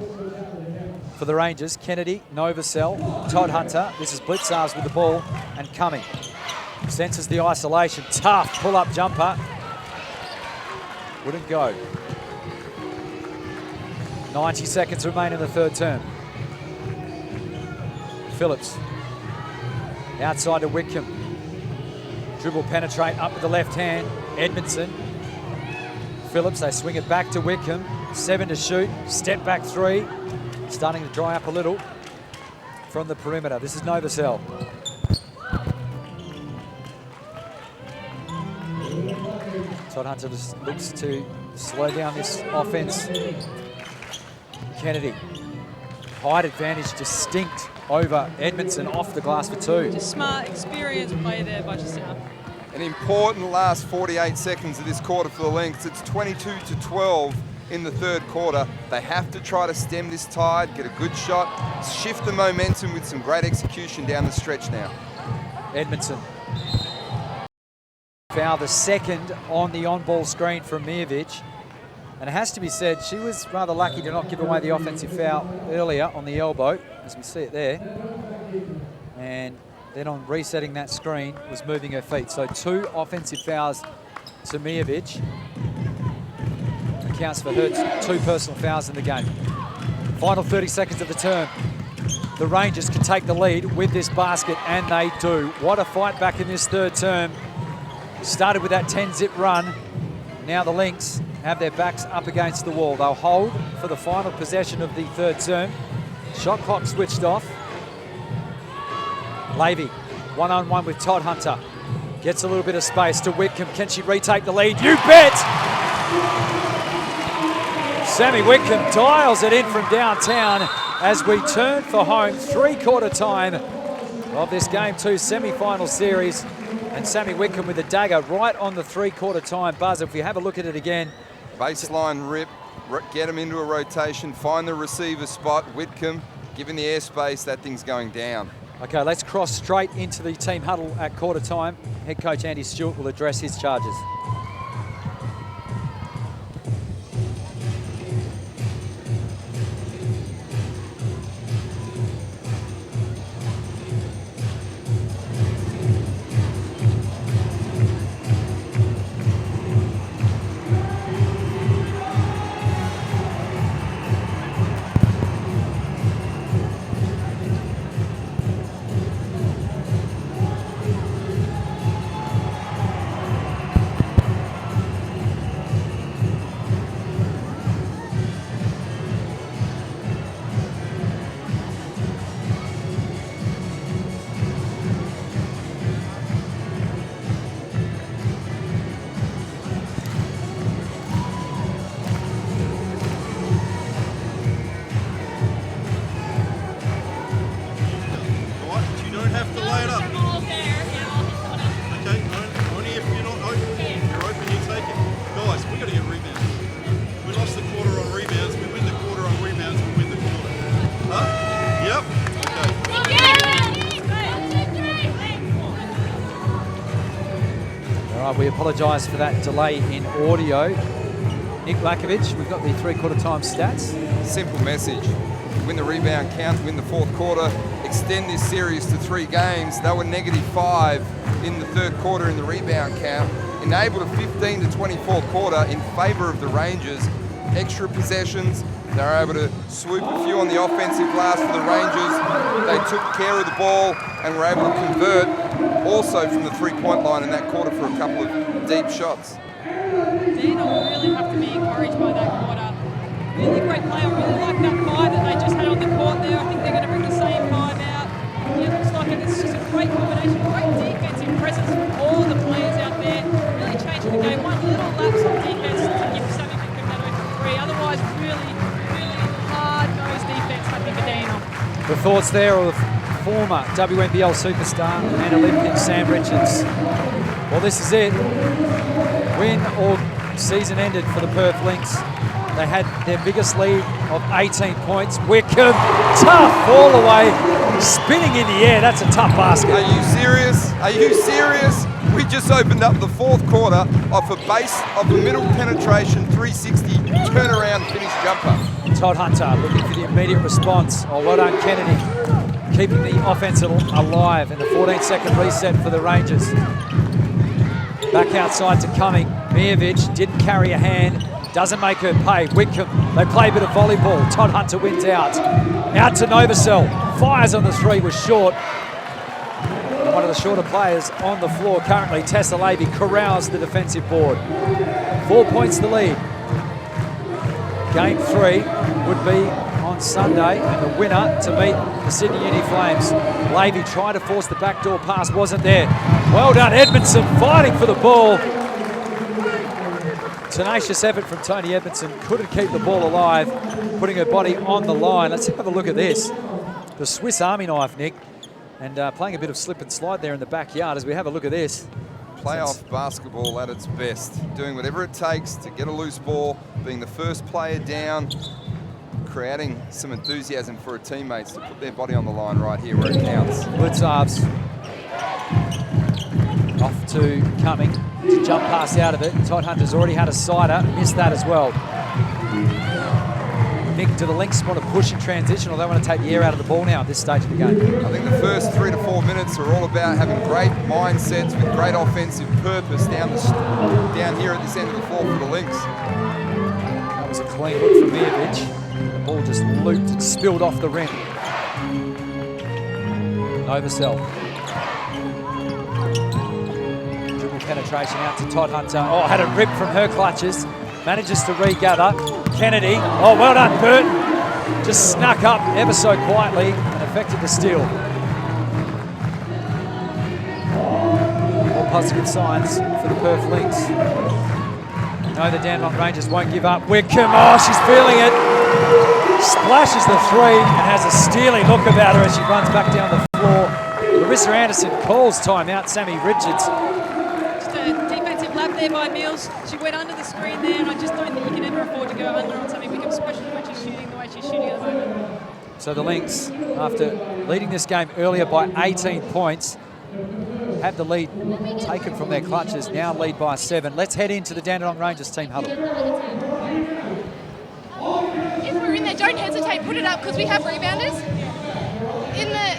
For the Rangers, Kennedy, Novacell, Todd Hunter. This is Blitzarves with the ball and coming. Senses the isolation. Tough pull-up jumper. Wouldn't go. 90 seconds remain in the third term. Phillips. Outside to Whitcomb. Dribble penetrate up with the left hand. Edmondson. Phillips, they swing it back to Whitcomb. 7 to shoot. Step back 3. Starting to dry up a little from the perimeter. This is Novacell. Todd Hunter just looks to slow down this offense. Kennedy, height advantage distinct over Edmondson, off the glass for 2. Just smart, experienced play there by Jacinta. An important last 48 seconds of this quarter for the Lynx. It's 22-12 in the third quarter. They have to try to stem this tide, get a good shot, shift the momentum with some great execution down the stretch now. Edmondson foul, the second on the on-ball screen from Mijovic. And it has to be said, she was rather lucky to not give away the offensive foul earlier on the elbow, as we see it there. And then on resetting that screen, was moving her feet. So 2 offensive fouls to Mijovic. Accounts for her 2 personal fouls in the game. Final 30 seconds of the term. The Rangers can take the lead with this basket, and they do. What a fight back in this third term. Started with that 10-zip run. Now the Lynx have their backs up against the wall. They'll hold for the final possession of the third term. Shot clock switched off. Levy, one-on-one with Todd Hunter. Gets a little bit of space to Whitcomb. Can she retake the lead? You bet! Sammy Whitcomb dials it in from downtown as we turn for home. 3/4 time of this Game 2 semi-final series. And Sammy Whitcomb with a dagger right on the 3/4 time buzzer. If we have a look at it again. Baseline rip, get them into a rotation, find the receiver spot. Whitcomb, given the airspace, that thing's going down. Okay, let's cross straight into the team huddle at quarter time. Head coach Andy Stewart will address his charges. We apologise for that delay in audio. Nick Lackovich, we've got the 3/4 time stats. Simple message. Win the rebound count, win the 4th quarter, extend this series to 3 games. They were -5 in the 3rd quarter in the rebound count. Enabled a 15 to 24 quarter in favour of the Rangers. Extra possessions. They were able to swoop a few on the offensive glass for the Rangers. They took care of the ball and were able to convert also from the 3-point line in that quarter for a couple of deep shots. Dandenong really have to be encouraged by that quarter. Really great play. I really like that 5 that they just had on the court there. I think they're going to bring the same 5 out. It looks like it's just a great combination, great defensive presence from all the players out there. Really changing the game. One little lapse on defense to give Sammy Whitcomb that open 3. Otherwise, really hard-nosed defense, I think, for Dandenong. The thoughts there of former WNBL superstar and Olympian Sam Richards. Well, this is it. Win or season ended for the Perth Lynx. They had their biggest lead of 18 points. Whitcomb, tough all the way, spinning in the air. That's a tough basket. Are you serious? Are you serious? We just opened up the 4th quarter off a base of a middle penetration 360 turnaround finish jumper. Todd Hunter looking for the immediate response. Oh, well done, Kennedy. Keeping the offense alive in the 14-second reset for the Rangers. Back outside to Cumming. Mijovic didn't carry a hand. Doesn't make her pay. Whitcomb, they play a bit of volleyball. Todd Hunter wins out. Out to Novosel. Fires on the 3, was short. One of the shorter players on the floor currently, Tessa Levy, corrals the defensive board. 4 points the lead. Game 3 would be on Sunday, and the winner to meet the Sydney Uni Flames. Levy tried to force the backdoor pass, wasn't there. Well done, Edmondson, fighting for the ball. Tenacious effort from Tony Edmondson, couldn't keep the ball alive, putting her body on the line. Let's have a look at this. The Swiss Army knife, Nick, and playing a bit of slip and slide there in the backyard as we have a look at this. Playoff basketball at its best. Doing whatever it takes to get a loose ball, being the first player down, creating some enthusiasm for her teammates to put their body on the line right here where it counts. Blitzarves off to Cumming. to jump pass out of it. Todd Hunter's already had a sider, missed that as well. Nick, do the Lynx want to push in transition, or they want to take the air out of the ball now at this stage of the game? I think the first 3 to 4 minutes are all about having great mindsets with great offensive purpose down here at this end of the floor for the Lynx. That was a clean look from Mijovic. The ball just looped and spilled off the rim. Novosel. Dribble penetration out to Todd Hunter. Oh, had it ripped from her clutches. Manages to regather. Kennedy. Oh, well done, Burton. Just snuck up ever so quietly and effected the steal. All positive signs for the Perth Lynx. No, the Dandenong Rangers won't give up. Wickham, oh, she's feeling it. Splashes the three and has a steely look about her as she runs back down the floor. Larissa Anderson calls timeout. Sammy Richards. Just a defensive lap there by Mills. She went under the screen there, and I just don't think you can ever afford to go under on Sammy Wickham, especially when she's shooting the way she's shooting at the moment. So the Lynx, after leading this game earlier by 18 points, had the lead taken from their clutches, now lead by 7. Let's head into the Dandenong Rangers team huddle. If we're in there, don't hesitate, put it up, because we have rebounders. In the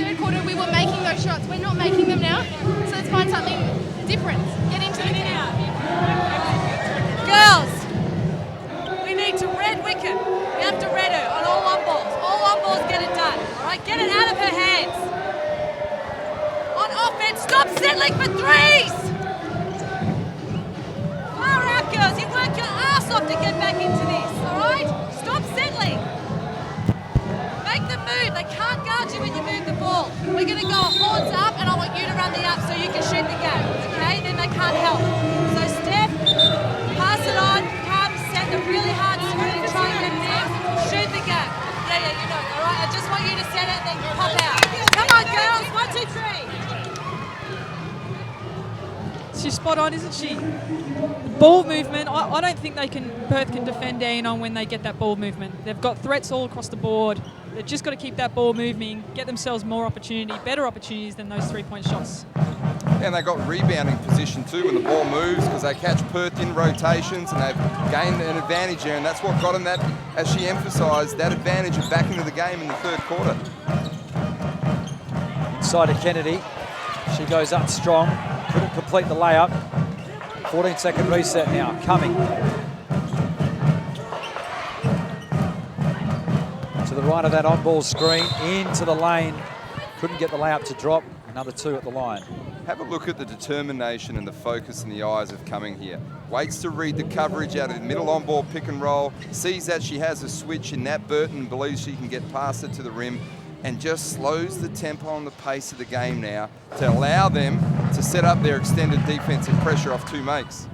third quarter, we were making those shots. We're not making them now, so let's find something different. Get into the game. Girls, we need to red Wickham. We have to red her on all on balls. All on balls, get it done. All right, get it out of her hands. On offense, stop settling for threes. Far out, girls. You work your ass off to get back into this. All right, stop settling. Make them move. They can't guard you when you move the ball. We're going to go horns up, and I want you to run the up so you can shoot the gap. Okay? Then they can't help. So step, pass it on, come, send a really hard screen and try and get there. Shoot the gap. Yeah, you know. All right. I just want you to set it, then pop out. Come on, girls. 1, 2, 3. She's spot on, isn't she? Ball movement. I don't think Perth can defend Dandenong when they get that ball movement. They've got threats all across the board. They've just got to keep that ball moving, get themselves more opportunity, better opportunities than those 3-point shots. And they got rebounding position too when the ball moves, because they catch Perth in rotations and they've gained an advantage there, and that's what got them that, as she emphasised, that advantage of back into the game in the third quarter. Inside to Kennedy. She goes up strong. Couldn't complete the layup. 14-second reset now, coming. To the right of that on-ball screen, into the lane. Couldn't get the layup to drop. Another 2 at the line. Have a look at the determination and the focus in the eyes of Cumming here. Waits to read the coverage out of the middle on-ball pick and roll, sees that she has a switch in that Burton, believes she can get past it to the rim, and just slows the tempo and the pace of the game now to allow them to set up their extended defensive pressure off 2 makes.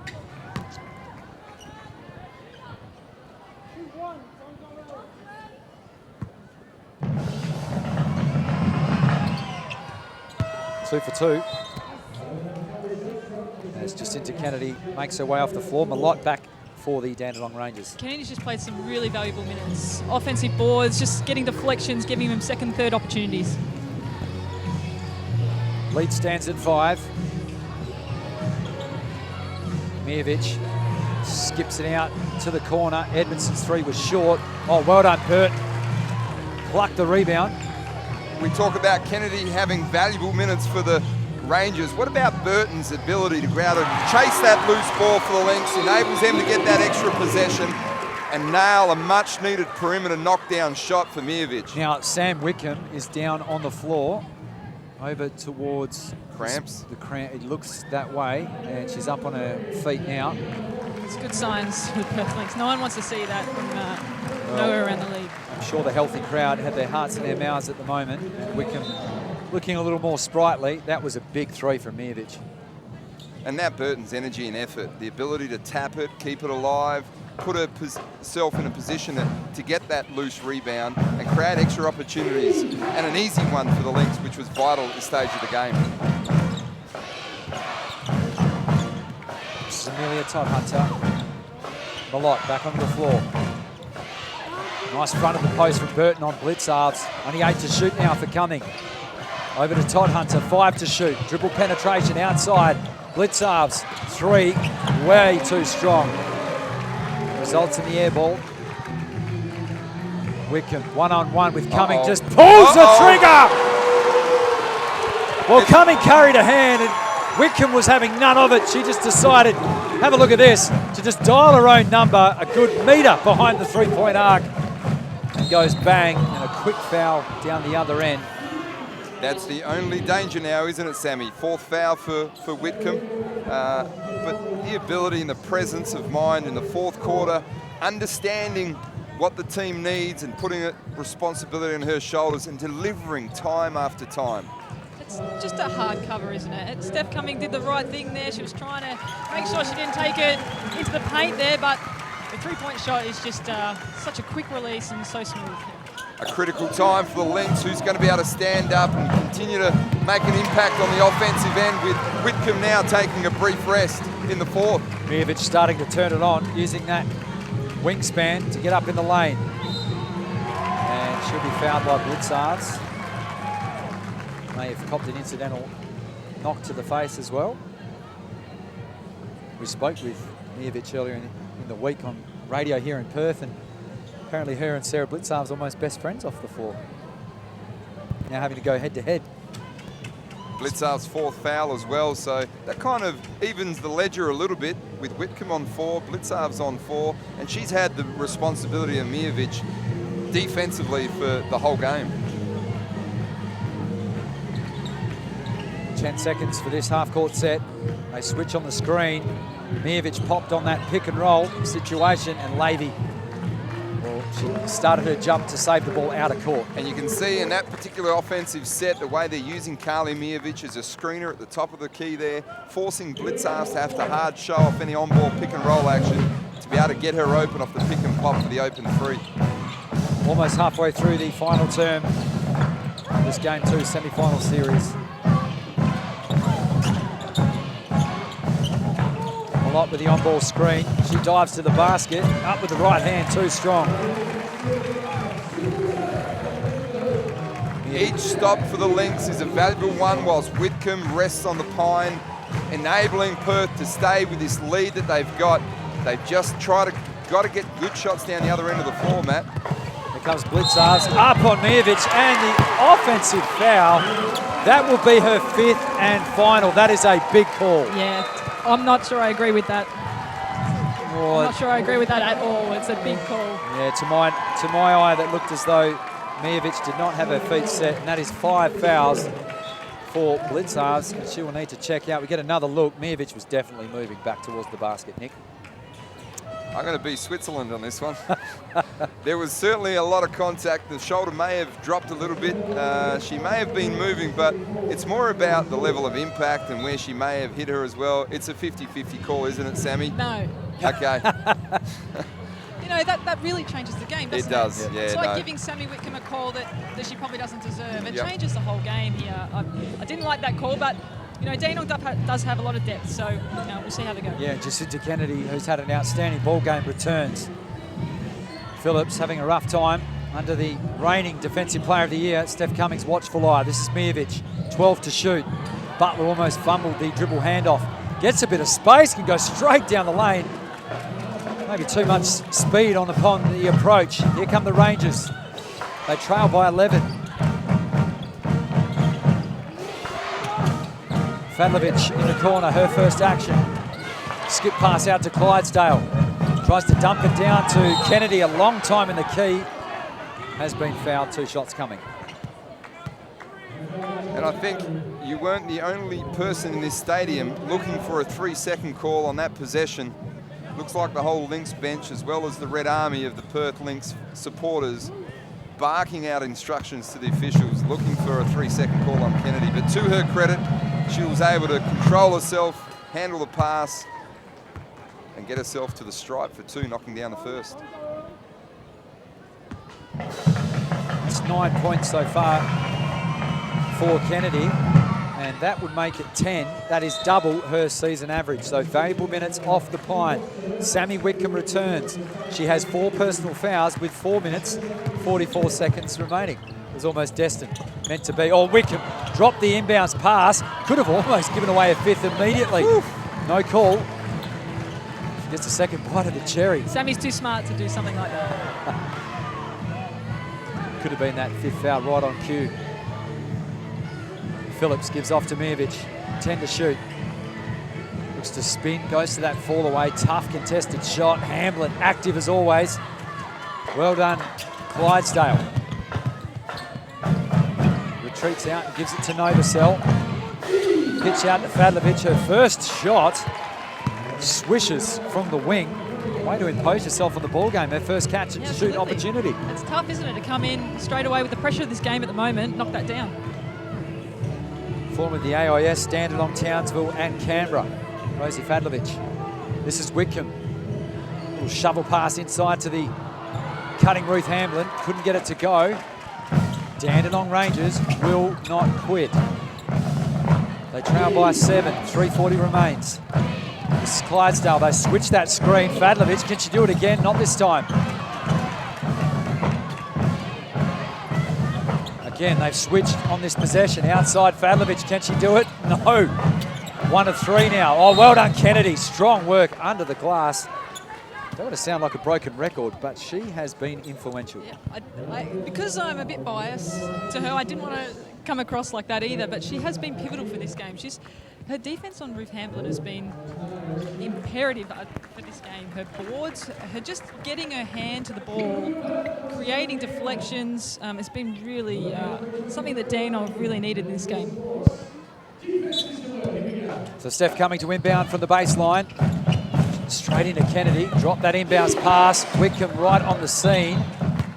Two for 2. As Jacinta Kennedy makes her way off the floor. Malott back for the Dandenong Rangers. Kennedy's just played some really valuable minutes. Offensive boards, just getting deflections, giving them second, third opportunities. Lead stands at 5. Mijovic skips it out to the corner. Edmondson's 3 was short. Oh, well done, Pert. Plucked the rebound. We talk about Kennedy having valuable minutes for the Rangers. What about Burton's ability to go out and chase that loose ball for the Lynx, enables them to get that extra possession and nail a much-needed perimeter knockdown shot for Mijovic. Now, Sam Wickham is down on the floor, over towards cramps. It looks that way, and she's up on her feet now. It's good signs with Perth Lynx. No one wants to see that from nowhere around the league. I'm sure the healthy crowd have their hearts in their mouths at the moment. And Wickham looking a little more sprightly. That was a big 3 from Mijovic. And that Burton's energy and effort, the ability to tap it, keep it alive, put herself in a position to get that loose rebound and create extra opportunities, and an easy one for the Lynx, which was vital at this stage of the game. This is Amelia Todd Hunter. Malott back onto the floor. Nice front of the post from Burton on Blitzards. Only 8 to shoot now for Cumming. Over to Todd Hunter, 5 to shoot. Dribble penetration outside. Blitzarves, 3, way too strong. Results in the air ball. Wickham, one-on-one with Cumming, just pulls the trigger! Well, Cumming carried a hand and Wickham was having none of it. She just decided, have a look at this, to just dial her own number, a good metre behind the three-point arc. And goes bang, and a quick foul down the other end. That's the only danger now, isn't it, Sammy? 4th foul for Whitcomb. But the ability and the presence of mind in the 4th quarter, understanding what the team needs and putting responsibility on her shoulders and delivering time after time. It's just a hard cover, isn't it? And Steph Cumming did the right thing there. She was trying to make sure she didn't take it into the paint there, but the three-point shot is just such a quick release and so smooth. A critical time for the Lynx, who's going to be able to stand up and continue to make an impact on the offensive end, with Whitcomb now taking a brief rest in the 4th. Mijovic starting to turn it on, using that wingspan to get up in the lane. And she'll be fouled by Blitzarves. May have copped an incidental knock to the face as well. We spoke with Mijovic earlier in the week on radio here in Perth, and apparently her and Sarah Blitzarves are almost best friends off the floor. Now having to go head-to-head. Blitzarves' 4th foul as well, so that kind of evens the ledger a little bit with Whitcomb on 4, Blitzarves on 4, and she's had the responsibility of Mijovic defensively for the whole game. 10 seconds for this half-court set. They switch on the screen. Mijovic popped on that pick-and-roll situation, and Lavey, well, she started her jump to save the ball out of court. And you can see in that particular offensive set, the way they're using Carly Mijovic as a screener at the top of the key there, forcing Blitzarves to have to hard show off any on-ball pick-and-roll action to be able to get her open off the pick and pop for the open 3. Almost halfway through the final term of this Game 2 semi-final series. Lot with the on-ball screen. She dives to the basket, up with the right hand, too strong. Each stop for the Lynx is a valuable one, whilst Whitcomb rests on the pine, enabling Perth to stay with this lead that they've got. They've just got to get good shots down the other end of the floor, Matt. Here comes Blitzarves up on Mijovic, and the offensive foul. That will be her 5th and final. That is a big call. Yeah. I'm not sure I agree with that. Well, I'm not sure I agree with that at all. It's a big call. Yeah, to my eye, that looked as though Mijovic did not have her feet set, and that is 5 fouls for Blitzarves, and she will need to check out. We get another look. Mijovic was definitely moving back towards the basket, Nick. I'm going to be Switzerland on this one. There was certainly a lot of contact. The shoulder may have dropped a little bit. She may have been moving, but it's more about the level of impact and where she may have hit her as well. It's a 50-50 call, isn't it, Sammy? No. Okay. You know, that really changes the game, doesn't it? It does, yeah. It's like giving Sammy Whitcomb a call that she probably doesn't deserve. It changes the whole game here. I didn't like that call, but you know, Dandenong does have a lot of depth, so we'll see how they go. Yeah, Jacinta Kennedy, who's had an outstanding ball game, returns. Phillips having a rough time under the reigning Defensive Player of the Year, Steph Cummings' watchful eye. This is Mijovic, 12 to shoot. Butler almost fumbled the dribble handoff. Gets a bit of space, can go straight down the lane. Maybe too much speed upon the approach. Here come the Rangers. They trail by 11. Lackovich in the corner, her first action. Skip pass out to Clydesdale. Tries to dump it down to Kennedy, a long time in the key. Has been fouled, 2 shots coming. And I think you weren't the only person in this stadium looking for a 3-second call on that possession. Looks like the whole Lynx bench, as well as the Red Army of the Perth Lynx supporters, barking out instructions to the officials, looking for a 3-second call on Kennedy. But to her credit, she was able to control herself, handle the pass, and get herself to the stripe for 2, knocking down the first. It's 9 points so far for Kennedy, and that would make it 10. That is double her season average, so valuable minutes off the pine. Sammy Whitcomb returns. She has 4 personal fouls with 4 minutes, 44 seconds remaining. was almost destined, meant to be. Oh, Wickham dropped the inbounds pass. Could have almost given away a fifth immediately. Oof. No call. She gets a second bite of the cherry. Sammy's too smart to do something like that. Could have been that fifth foul right on cue. Phillips gives off to Mijovic. 10 to shoot. Looks to spin, goes to that fall away. Tough contested shot. Hamblin active as always. Well done, Clydesdale. Retreats out and gives it to Novosel. Pitch out to Fadlovic. Her first shot swishes from the wing. Way to impose yourself on the ball game. Her first catch and shoot opportunity. It's tough, isn't it, to come in straight away with the pressure of this game at the moment, knock that down. Form of the AIS, Dandenong, Townsville and Canberra. Rosie Fadlovic. This is Wickham. Little shovel pass inside to the cutting Ruth Hamblin. Couldn't get it to go. Dandenong Rangers will not quit. They trail by 7. 3:40 remains. This is Clydesdale. They switch that screen. Fadlovic, can she do it again? Not this time. Again, they've switched on this possession. Outside Fadlovic, can she do it? No. 1 of 3 now. Oh, well done, Kennedy. Strong work under the glass. Don't want to sound like a broken record, but she has been influential. Yeah, because I'm a bit biased to her, I didn't want to come across like that either, but she has been pivotal for this game. Her defense on Ruth Hamblin has been imperative for this game. Her boards, her just getting her hand to the ball, creating deflections, has been really something that Dandenong really needed in this game. So Steph coming to inbound from the baseline. Straight into Kennedy. Drop that inbounds pass. Wickham right on the scene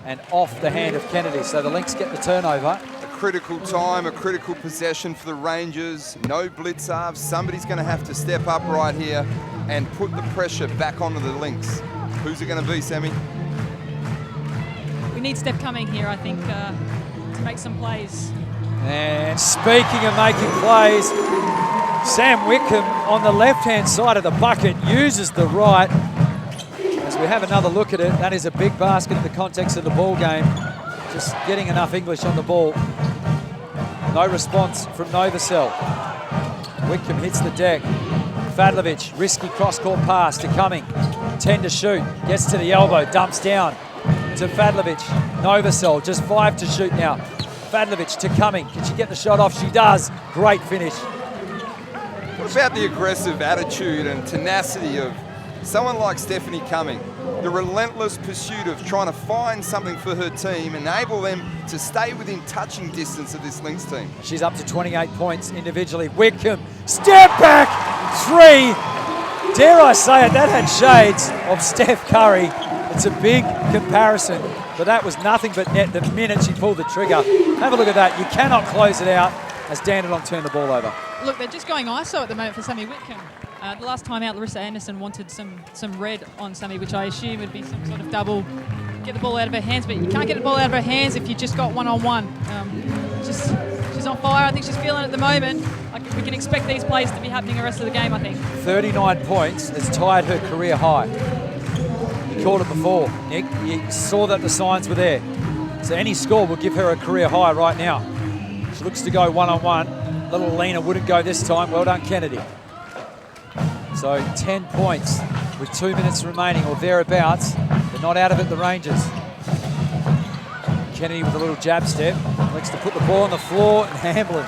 and off the hand of Kennedy. So the Lynx get the turnover. Critical time, a critical possession for the Rangers. No blitz halves. Somebody's going to have to step up right here and put the pressure back onto the Lynx. Who's it going to be, Sammy? We need Steph coming here, I think, to make some plays. And speaking of making plays, Sam Wickham on the left-hand side of the bucket uses the right. As we have another look at it, that is a big basket in the context of the ball game. Just getting enough English on the ball. No response from Novosel. Wickham hits the deck. Fadlovic, risky cross-court pass to Cumming. 10 to shoot, gets to the elbow, dumps down to Fadlovic. Novosel, just 5 to shoot now. Fadlovic to Cumming. Can she get the shot off? She does. Great finish. What about the aggressive attitude and tenacity of someone like Stephanie Cumming? The relentless pursuit of trying to find something for her team, enable them to stay within touching distance of this Lynx team. She's up to 28 points individually. Wickham, step back, 3. Dare I say it, that had shades of Steph Curry. It's a big comparison, but that was nothing but net the minute she pulled the trigger. Have a look at that. You cannot close it out as Dandenong turned the ball over. Look, they're just going ISO at the moment for Sammy Wickham. The last time out, Larissa Anderson wanted some red on Sammy, which I assume would be some sort of double, get the ball out of her hands, but you can't get the ball out of her hands if you just got one-on-one. She's on fire. I think she's feeling it at the moment. We can expect these plays to be happening the rest of the game, I think. 39 points has tied her career high. You called it before, Nick. You saw that the signs were there. So any score will give her a career high right now. She looks to go one-on-one. Little Lena wouldn't go this time. Well done, Kennedy. So 10 points with 2 minutes remaining or thereabouts. They're not out of it, the Rangers. Kennedy with a little jab step. Likes to put the ball on the floor and Hamblin.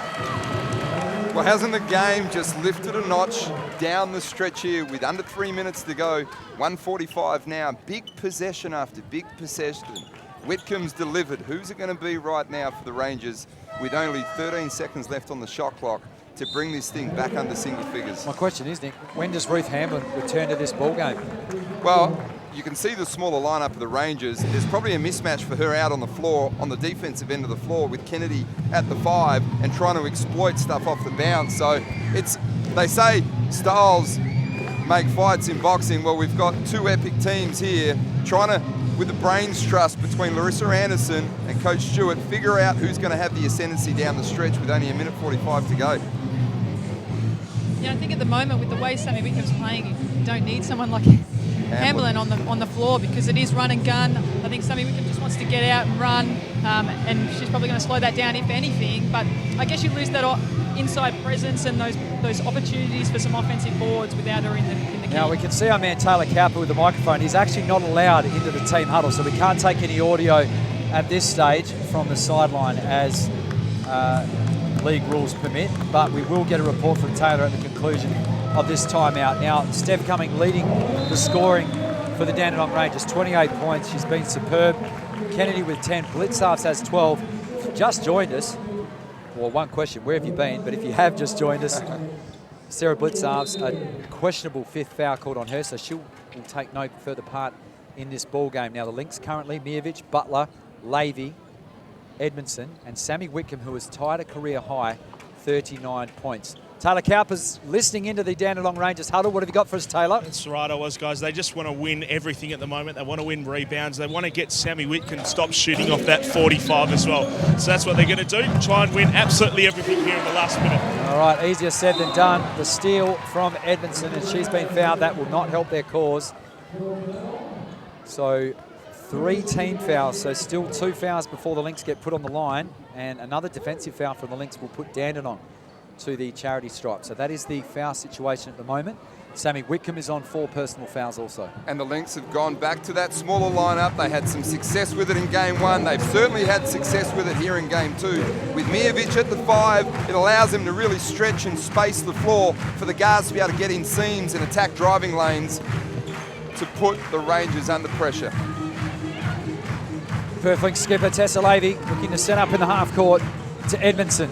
Well, hasn't the game just lifted a notch down the stretch here with under 3 minutes to go? 1:45 now. Big possession after big possession. Whitcomb's delivered. Who's it going to be right now for the Rangers with only 13 seconds left on the shot clock to bring this thing back under single figures? My question is, Nick, when does Ruth Hamblin return to this ball game? Well, you can see the smaller lineup of the Rangers. There's probably a mismatch for her out on the floor, on the defensive end of the floor, with Kennedy at the 5 and trying to exploit stuff off the bounce. So they say styles make fights in boxing. Well, we've got two epic teams here trying to, with the brains trust between Larissa Anderson and Coach Stewart, figure out who's going to have the ascendancy down the stretch with only 1:45 to go. Yeah, I think at the moment with the way Sammy Wickham's playing, you don't need someone like Hamblin on the floor, because it is run and gun. I think Sammy Wickham just wants to get out and run, and she's probably going to slow that down if anything. But I guess you lose that inside presence and those opportunities for some offensive boards without her in the key. Now we can see our man Taylor Cowper with the microphone. He's actually not allowed into the team huddle, so we can't take any audio at this stage from the sideline as league rules permit, but we will get a report from Taylor at the conclusion of this timeout. Now, Steph Cumming leading the scoring for the Dandenong Rangers, 28 points. She's been superb. Kennedy with 10. Blitzarves has 12. If you just joined us, well, one question, where have you been? But if you have just joined us, Sarah Blitzarves, a questionable 5th foul called on her, so she will take no further part in this ball game. Now, the Lynx currently, Mijovic, Butler, Lavey, Edmondson, and Sammy Wickham, who has tied a career high, 39 points. Taylor Cowper's listening into the Dandenong Rangers huddle. What have you got for us, Taylor? That's right, guys. They just want to win everything at the moment. They want to win rebounds. They want to get Sammy Wickham to stop shooting off that 45 as well. So that's what they're going to do. Try and win absolutely everything here in the last minute. All right, easier said than done. The steal from Edmondson, and she's been fouled. That will not help their cause. So 3 team fouls, so still 2 fouls before the Lynx get put on the line, and another defensive foul from the Lynx will put Dandenong to the charity stripe. So that is the foul situation at the moment. Sammy Wickham is on 4 personal fouls also. And the Lynx have gone back to that smaller lineup. They had some success with it in game 1. They've certainly had success with it here in game 2. With Mijovic at the 5, it allows them to really stretch and space the floor for the guards to be able to get in seams and attack driving lanes to put the Rangers under pressure. Perth Lynx skipper Tessa Lavey looking to set up in the half court to Edmondson.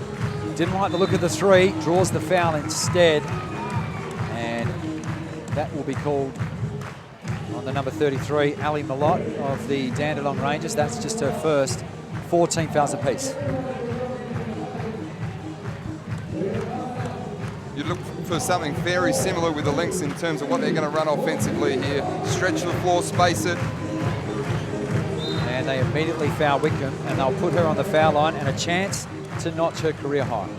Didn't like the look of the 3, draws the foul instead, and that will be called on the number 33, Ali Malott of the Dandenong Rangers. That's just her first. 14 fouls apiece. You look for something very similar with the Lynx in terms of what they're going to run offensively here. Stretch the floor, space it. And they immediately foul Wickham, and they'll put her on the foul line and a chance to notch her career high.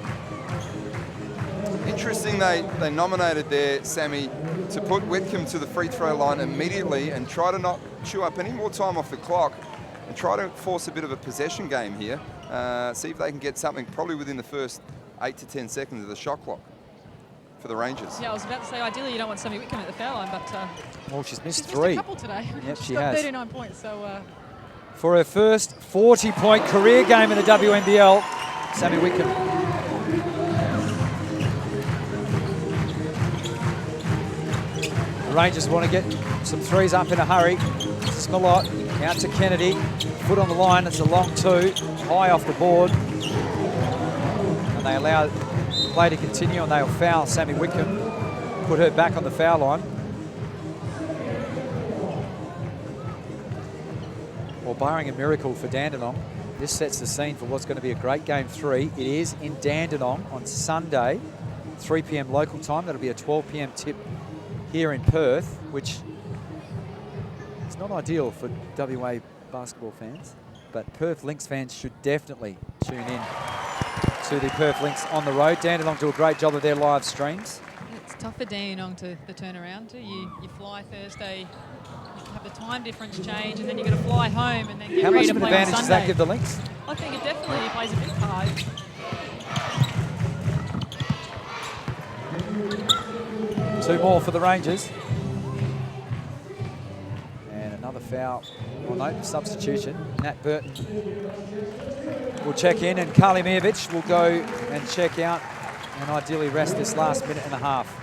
Interesting, they nominated there, Sammy, to put Wickham to the free throw line immediately and try to not chew up any more time off the clock and try to force a bit of a possession game here. See if they can get something probably within the first 8 to 10 seconds of the shot clock for the Rangers. Yeah, I was about to say, ideally you don't want Sammy Wickham at the foul line, but Well, she's missed she's 3. missed a couple today. Yep, she's she got has. 39 points, so... For her first 40-point career game in the WNBL, Sammy Wickham. The Rangers want to get some 3s up in a hurry. This is Malott, out to Kennedy. Foot on the line, it's a long 2, high off the board. And they allow the play to continue, and they'll foul Sammy Wickham, put her back on the foul line. Well, barring a miracle for Dandenong, this sets the scene for what's going to be a great game 3. It is in Dandenong on Sunday, 3 p.m. local time. That'll be a 12 p.m. tip here in Perth, which is not ideal for WA basketball fans, but Perth Lynx fans should definitely tune in to the Perth Lynx on the road. Dandenong do a great job of their live streams. It's tough for Dandenong to turn around to. You fly Thursday, you have the time difference change, and then you've got to fly home and then get How ready much to of an play on advantage does Sunday. that give the Lynx? I think it definitely plays a big part. Two more for the Rangers. And another foul. Well, no, substitution. Nat Burton will check in, and Carly Mijovic will go and check out and ideally rest this last minute and a half.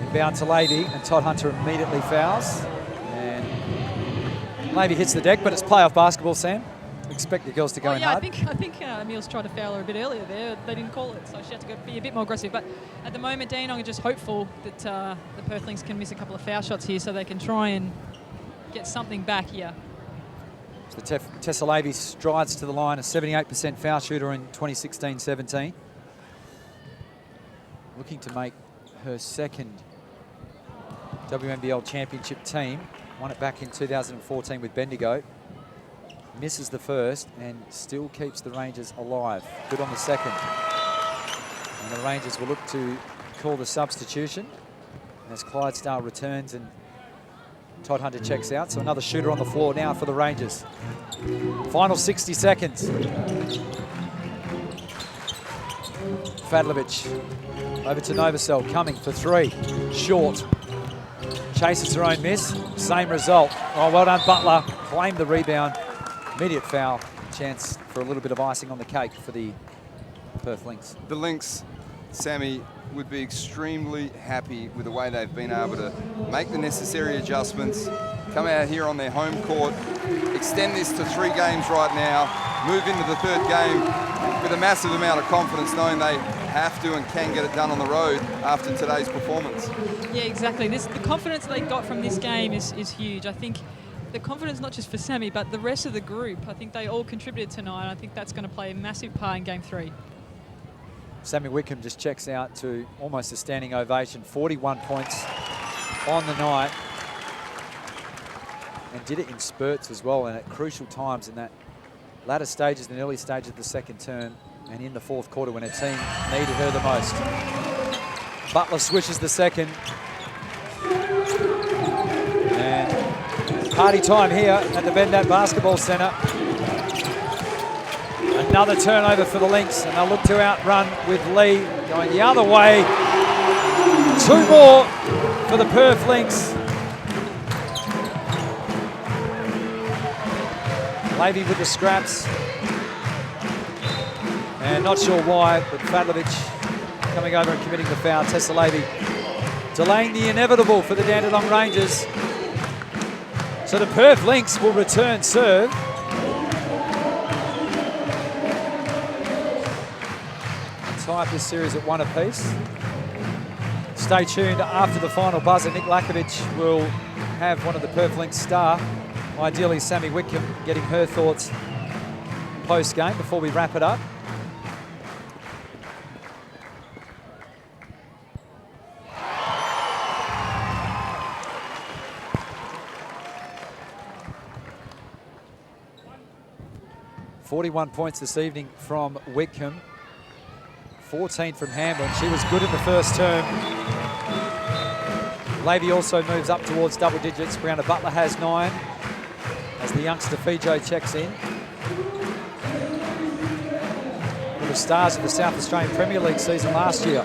Inbound to Lavey, and Todd Hunter immediately fouls. And Lavey hits the deck, but it's playoff basketball, Sam. Expect the girls to go in hard. I think Emil's tried to foul her a bit earlier there. They didn't call it, so she had to be a bit more aggressive. But at the moment, Dandenong are just hopeful that the Perth Lynx can miss a couple of foul shots here so they can try and get something back here. So Tessa Lavey strides to the line, a 78% foul shooter in 2016-17. Looking to make her second WNBL championship team. Won it back in 2014 with Bendigo. Misses the first and still keeps the Rangers alive. Good on the second. And the Rangers will look to call the substitution as Clydesdale returns and Todd Hunter checks out. So another shooter on the floor now for the Rangers. Final 60 seconds. Fadlovich over to Novosel, coming for three. Short. Chases her own miss. Same result. Oh, well done, Butler. Claimed the rebound. Immediate foul. Chance for a little bit of icing on the cake for the Perth Lynx. The Lynx, Sammy, would be extremely happy with the way they've been able to make the necessary adjustments, come out here on their home court, extend this to 3 games right now, move into the 3rd game with a massive amount of confidence, knowing they have to and can get it done on the road after today's performance. Yeah, exactly. The confidence they got from this game is huge. I think the confidence not just for Sammy, but the rest of the group. I think they all contributed tonight. I think that's going to play a massive part in Game 3. Sammy Wickham just checks out to almost a standing ovation. 41 points on the night. And did it in spurts as well, and at crucial times in that latter stages and early stages of the second term, and in the 4th quarter when her team needed her the most. Butler swishes the second. And party time here at the Bendat Basketball Centre. Another turnover for the Lynx, and they'll look to outrun with Lee going the other way. 2 more for the Perth Lynx. Levy with the scraps. And not sure why, but Fadlovich coming over and committing the foul. Tessa Levy delaying the inevitable for the Dandenong Rangers. So the Perth Lynx will return serve. Tie up this series at 1 apiece. Stay tuned after the final buzzer. Nick Lackovich will have one of the Perth Lynx star, ideally Sammy Wickham, getting her thoughts post-game before we wrap it up. .41 points this evening from Wickham. 14 from Hamlin. She was good in the first term. Levy also moves up towards double digits. Brianna Butler has 9 as the youngster Fijo checks in. One of the stars of the South Australian Premier League season last year.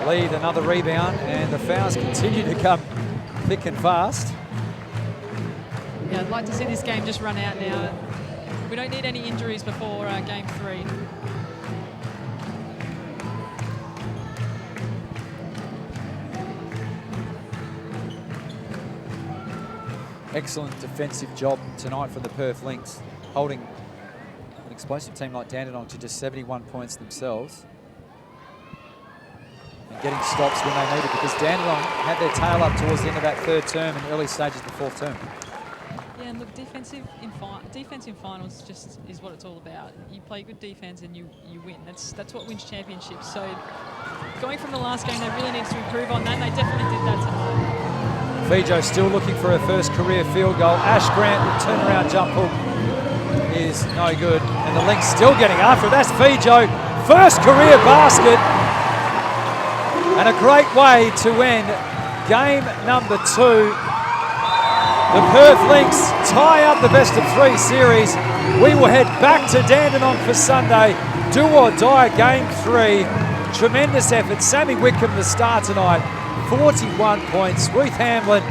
Lead, another rebound, and the fouls continue to come thick and fast. Yeah, I'd like to see this game just run out now. We don't need any injuries before Game 3. Excellent defensive job tonight from the Perth Lynx, holding an explosive team like Dandenong to just 71 points themselves. And getting stops when they needed, because Dandenong had their tail up towards the end of that 3rd term and early stages of the 4th term. Yeah, and look, defense in finals just is what it's all about. You play good defense and you win. That's what wins championships. So going from the last game, they really need to improve on that, and they definitely did that tonight. Fijo still looking for her first career field goal. Ash Grant with turnaround jump hook is no good, and the Lynx still getting after it. That's Fijo, first career basket. And a great way to end game number 2. The Perth Lynx tie up the best of 3 series. We will head back to Dandenong for Sunday. Do or die game 3. Tremendous effort. Sammy Wickham the star tonight. 41 points. Ruth Hamlin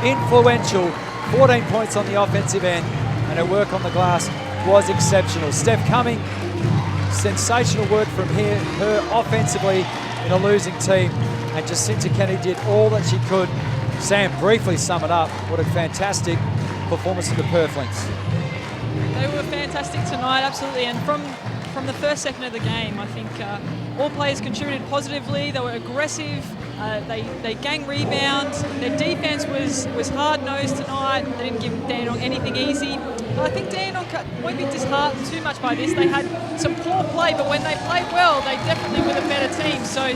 influential. 14 points on the offensive end. And her work on the glass was exceptional. Steph Cumming, sensational work from her offensively in a losing team, and Jacinta Kenny did all that she could. Sam, briefly sum it up. What a fantastic performance of the Perth Lynx. They were fantastic tonight, absolutely, and from the first second of the game, I think all players contributed positively. They were aggressive. They gang rebound. Their defense was hard-nosed tonight. They didn't give Dandenong anything easy. But I think Dandenong won't be disheartened too much by this. They had some poor play, but when they played well, they definitely were the better team. So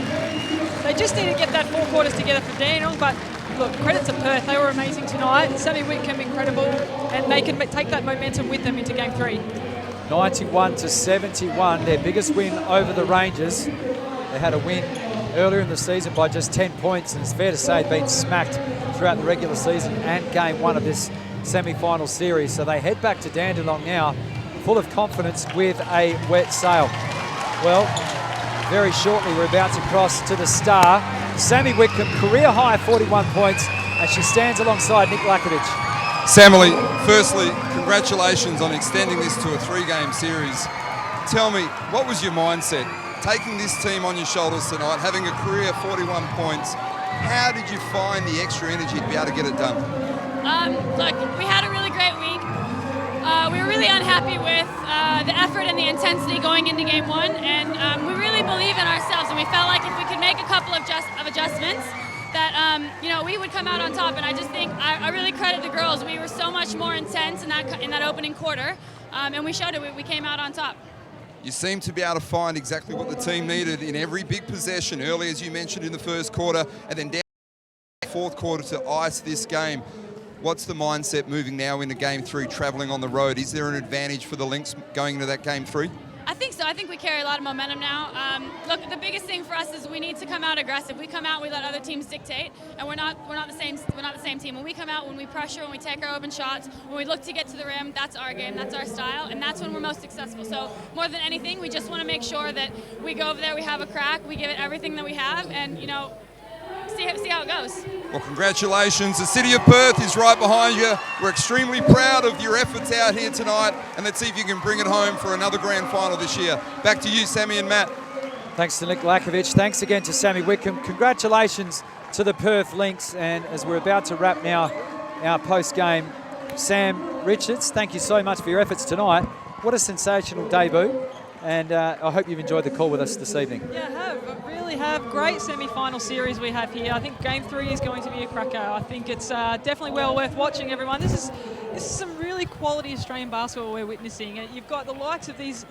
they just need to get that 4 quarters together for Dandenong. But look, credit to Perth. They were amazing tonight. Sammy Whitcomb, incredible. And they can take that momentum with them into Game 3. 91-71, their biggest win over the Rangers. They had a win earlier in the season by just 10 points, and it's fair to say they've been smacked throughout the regular season and Game 1 of this semi-final series. So they head back to Dandenong now, full of confidence with a wet sail. Well, very shortly we're about to cross to the star. Sammy Whitcomb, career high 41 points, and she stands alongside Nick Lackovich. Sammy, firstly, congratulations on extending this to a 3-game series. Tell me, what was your mindset? Taking this team on your shoulders tonight, having a career 41 points, how did you find the extra energy to be able to get it done? Look, we had a really great week. We were really unhappy with the effort and the intensity going into Game 1, and we really believe in ourselves, and we felt like if we could make a couple of adjustments, that we would come out on top. And I just think I really credit the girls. We were so much more intense in that opening quarter, and we showed it. We came out on top. You seem to be able to find exactly what the team needed in every big possession, early as you mentioned in the first quarter, and then down the fourth quarter to ice this game. What's the mindset moving now into Game 3, travelling on the road? Is there an advantage for the Lynx going into that Game 3? I think so. I think we carry a lot of momentum now. Look, the biggest thing for us is we need to come out aggressive. We come out, we let other teams dictate, and we're not the same team. When we come out, when we pressure, when we take our open shots, when we look to get to the rim, that's our game, that's our style, and that's when we're most successful. So more than anything, we just want to make sure that we go over there, we have a crack, we give it everything that we have, and see how it goes. Well, congratulations. The City of Perth is right behind you. We're extremely proud of your efforts out here tonight, and let's see if you can bring it home for another grand final this year. Back to you, Sammy and Matt. Thanks to Nick Lackovich. Thanks again to Sammy Whitcomb. Congratulations to the Perth Lynx. And as we're about to wrap now our post-game, Sam Richards, thank you so much for your efforts tonight. What a sensational debut. And I hope you've enjoyed the call with us this evening. Yeah, I really have. Great semi-final series we have here. I think Game 3 is going to be a cracker. I think it's definitely well worth watching, everyone. This is some really quality Australian basketball we're witnessing. You've got the likes of these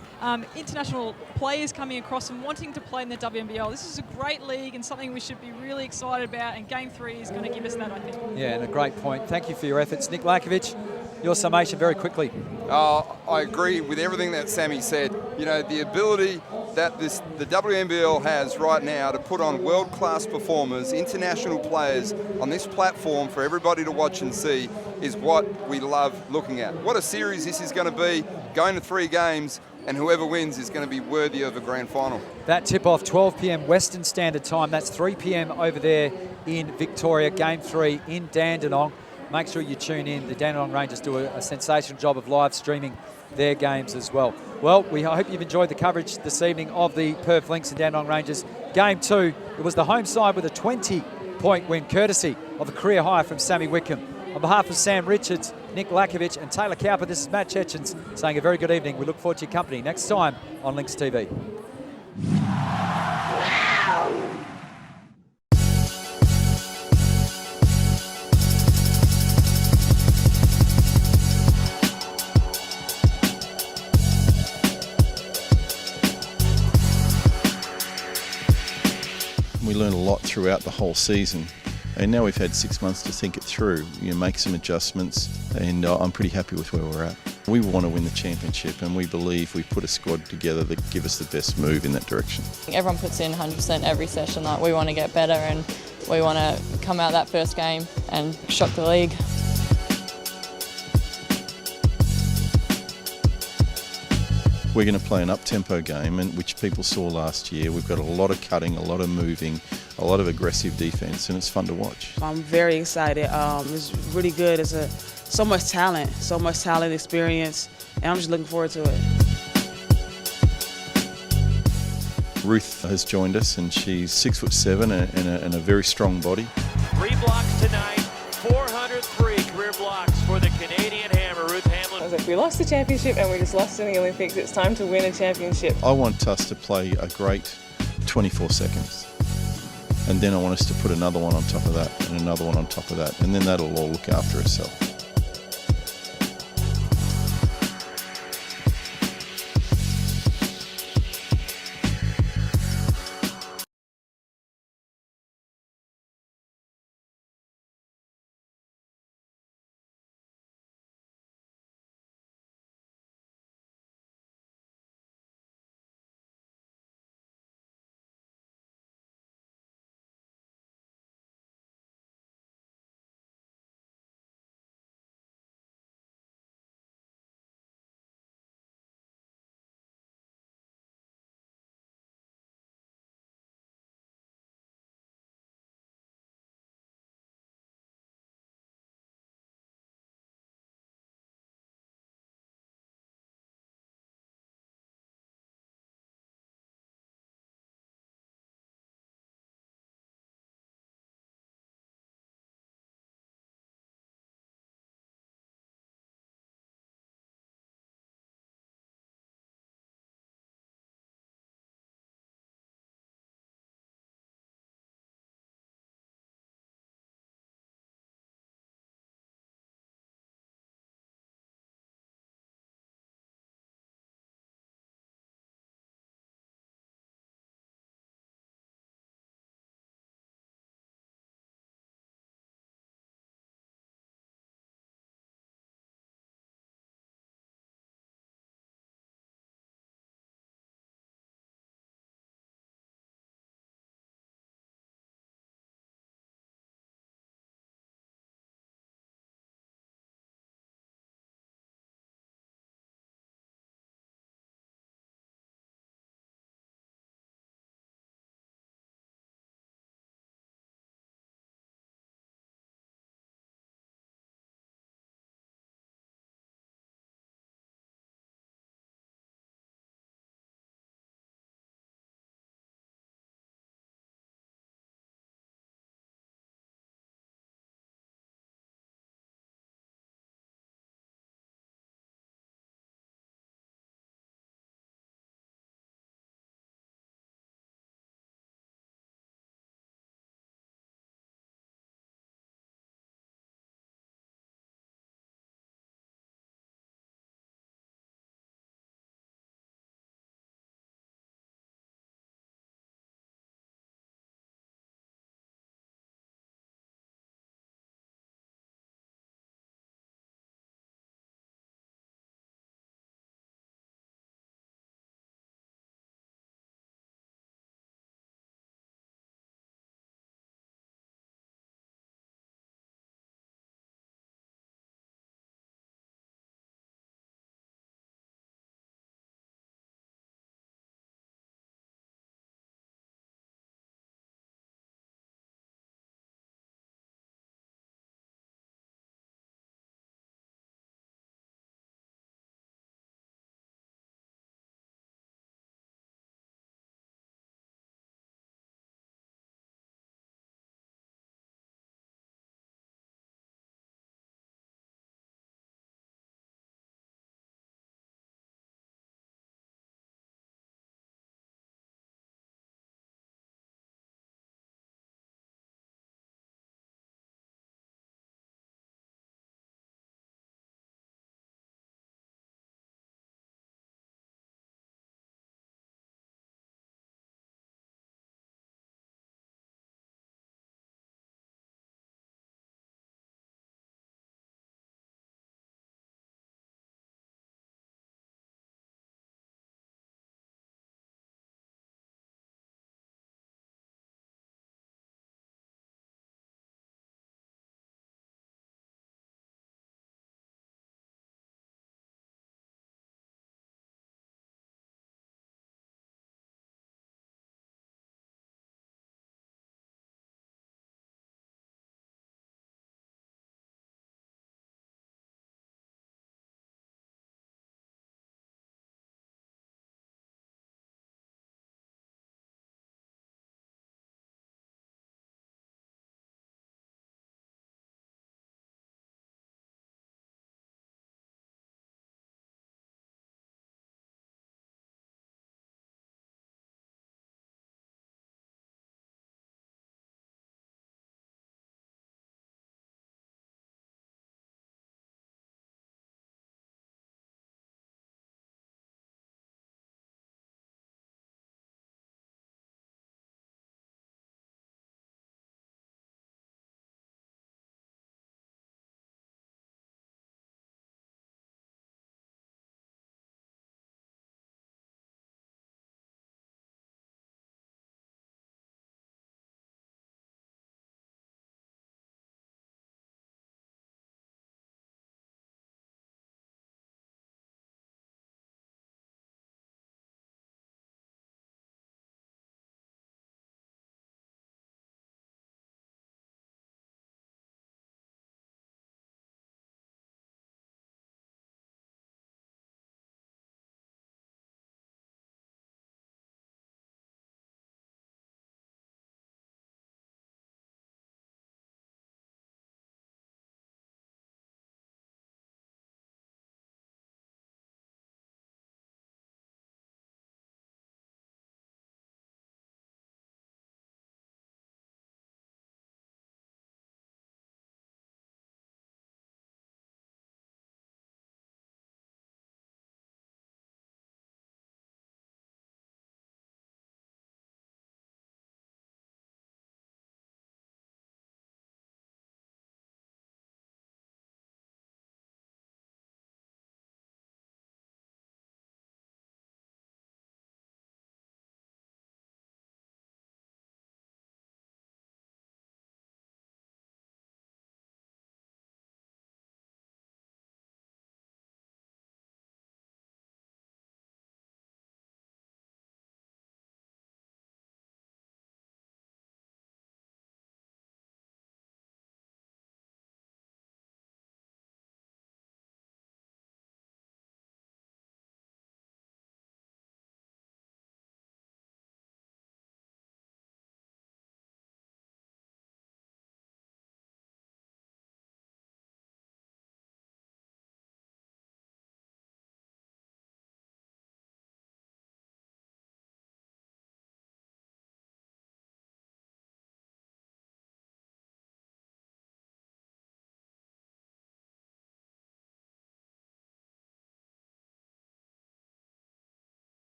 international players coming across and wanting to play in the WNBL. This is a great league and something we should be really excited about, and Game 3 is going to give us that, I think. Yeah, and a great point. Thank you for your efforts. Nick Lackovich, your summation very quickly. I agree with everything that Sammy said. You know, the ability that the WNBL has right now to put on world-class performers, international players on this platform for everybody to watch and see is what we love looking at. What a series this is going to be, going to 3 games, and whoever wins is going to be worthy of a grand final. That tip-off, 12 p.m. Western Standard Time. That's 3 p.m. over there in Victoria. Game 3 in Dandenong. Make sure you tune in. The Dandenong Rangers do a sensational job of live streaming their games as well. Well, we hope you've enjoyed the coverage this evening of the Perth Lynx and Dandenong Rangers. Game 2, it was the home side with a 20-point win, courtesy of a career high from Sammy Whitcomb. On behalf of Sam Richards, Nick Lackovich and Taylor Cowper, this is Matt Cecins saying a very good evening. We look forward to your company next time on Lynx TV. We learned a lot throughout the whole season, and now we've had 6 months to think it through, make some adjustments, and I'm pretty happy with where we're at. We want to win the championship, and we believe we've put a squad together that give us the best move in that direction. Everyone puts in 100% every session. Like, we want to get better, and we want to come out that first game and shock the league. We're going to play an up-tempo game, which people saw last year. We've got a lot of cutting, a lot of moving, a lot of aggressive defence, and it's fun to watch. I'm very excited. It's really good. It's so much talent, experience, and I'm just looking forward to it. Ruth has joined us, and she's 6'7" and a very strong body. 3 blocks tonight, 403 career blocks for the Canadian Hammer, Ruth Hamlin. I was like, we lost the championship and we just lost in the Olympics. It's time to win a championship. I want us to play a great 24 seconds. And then I want us to put another one on top of that and another one on top of that. And then that'll all look after itself.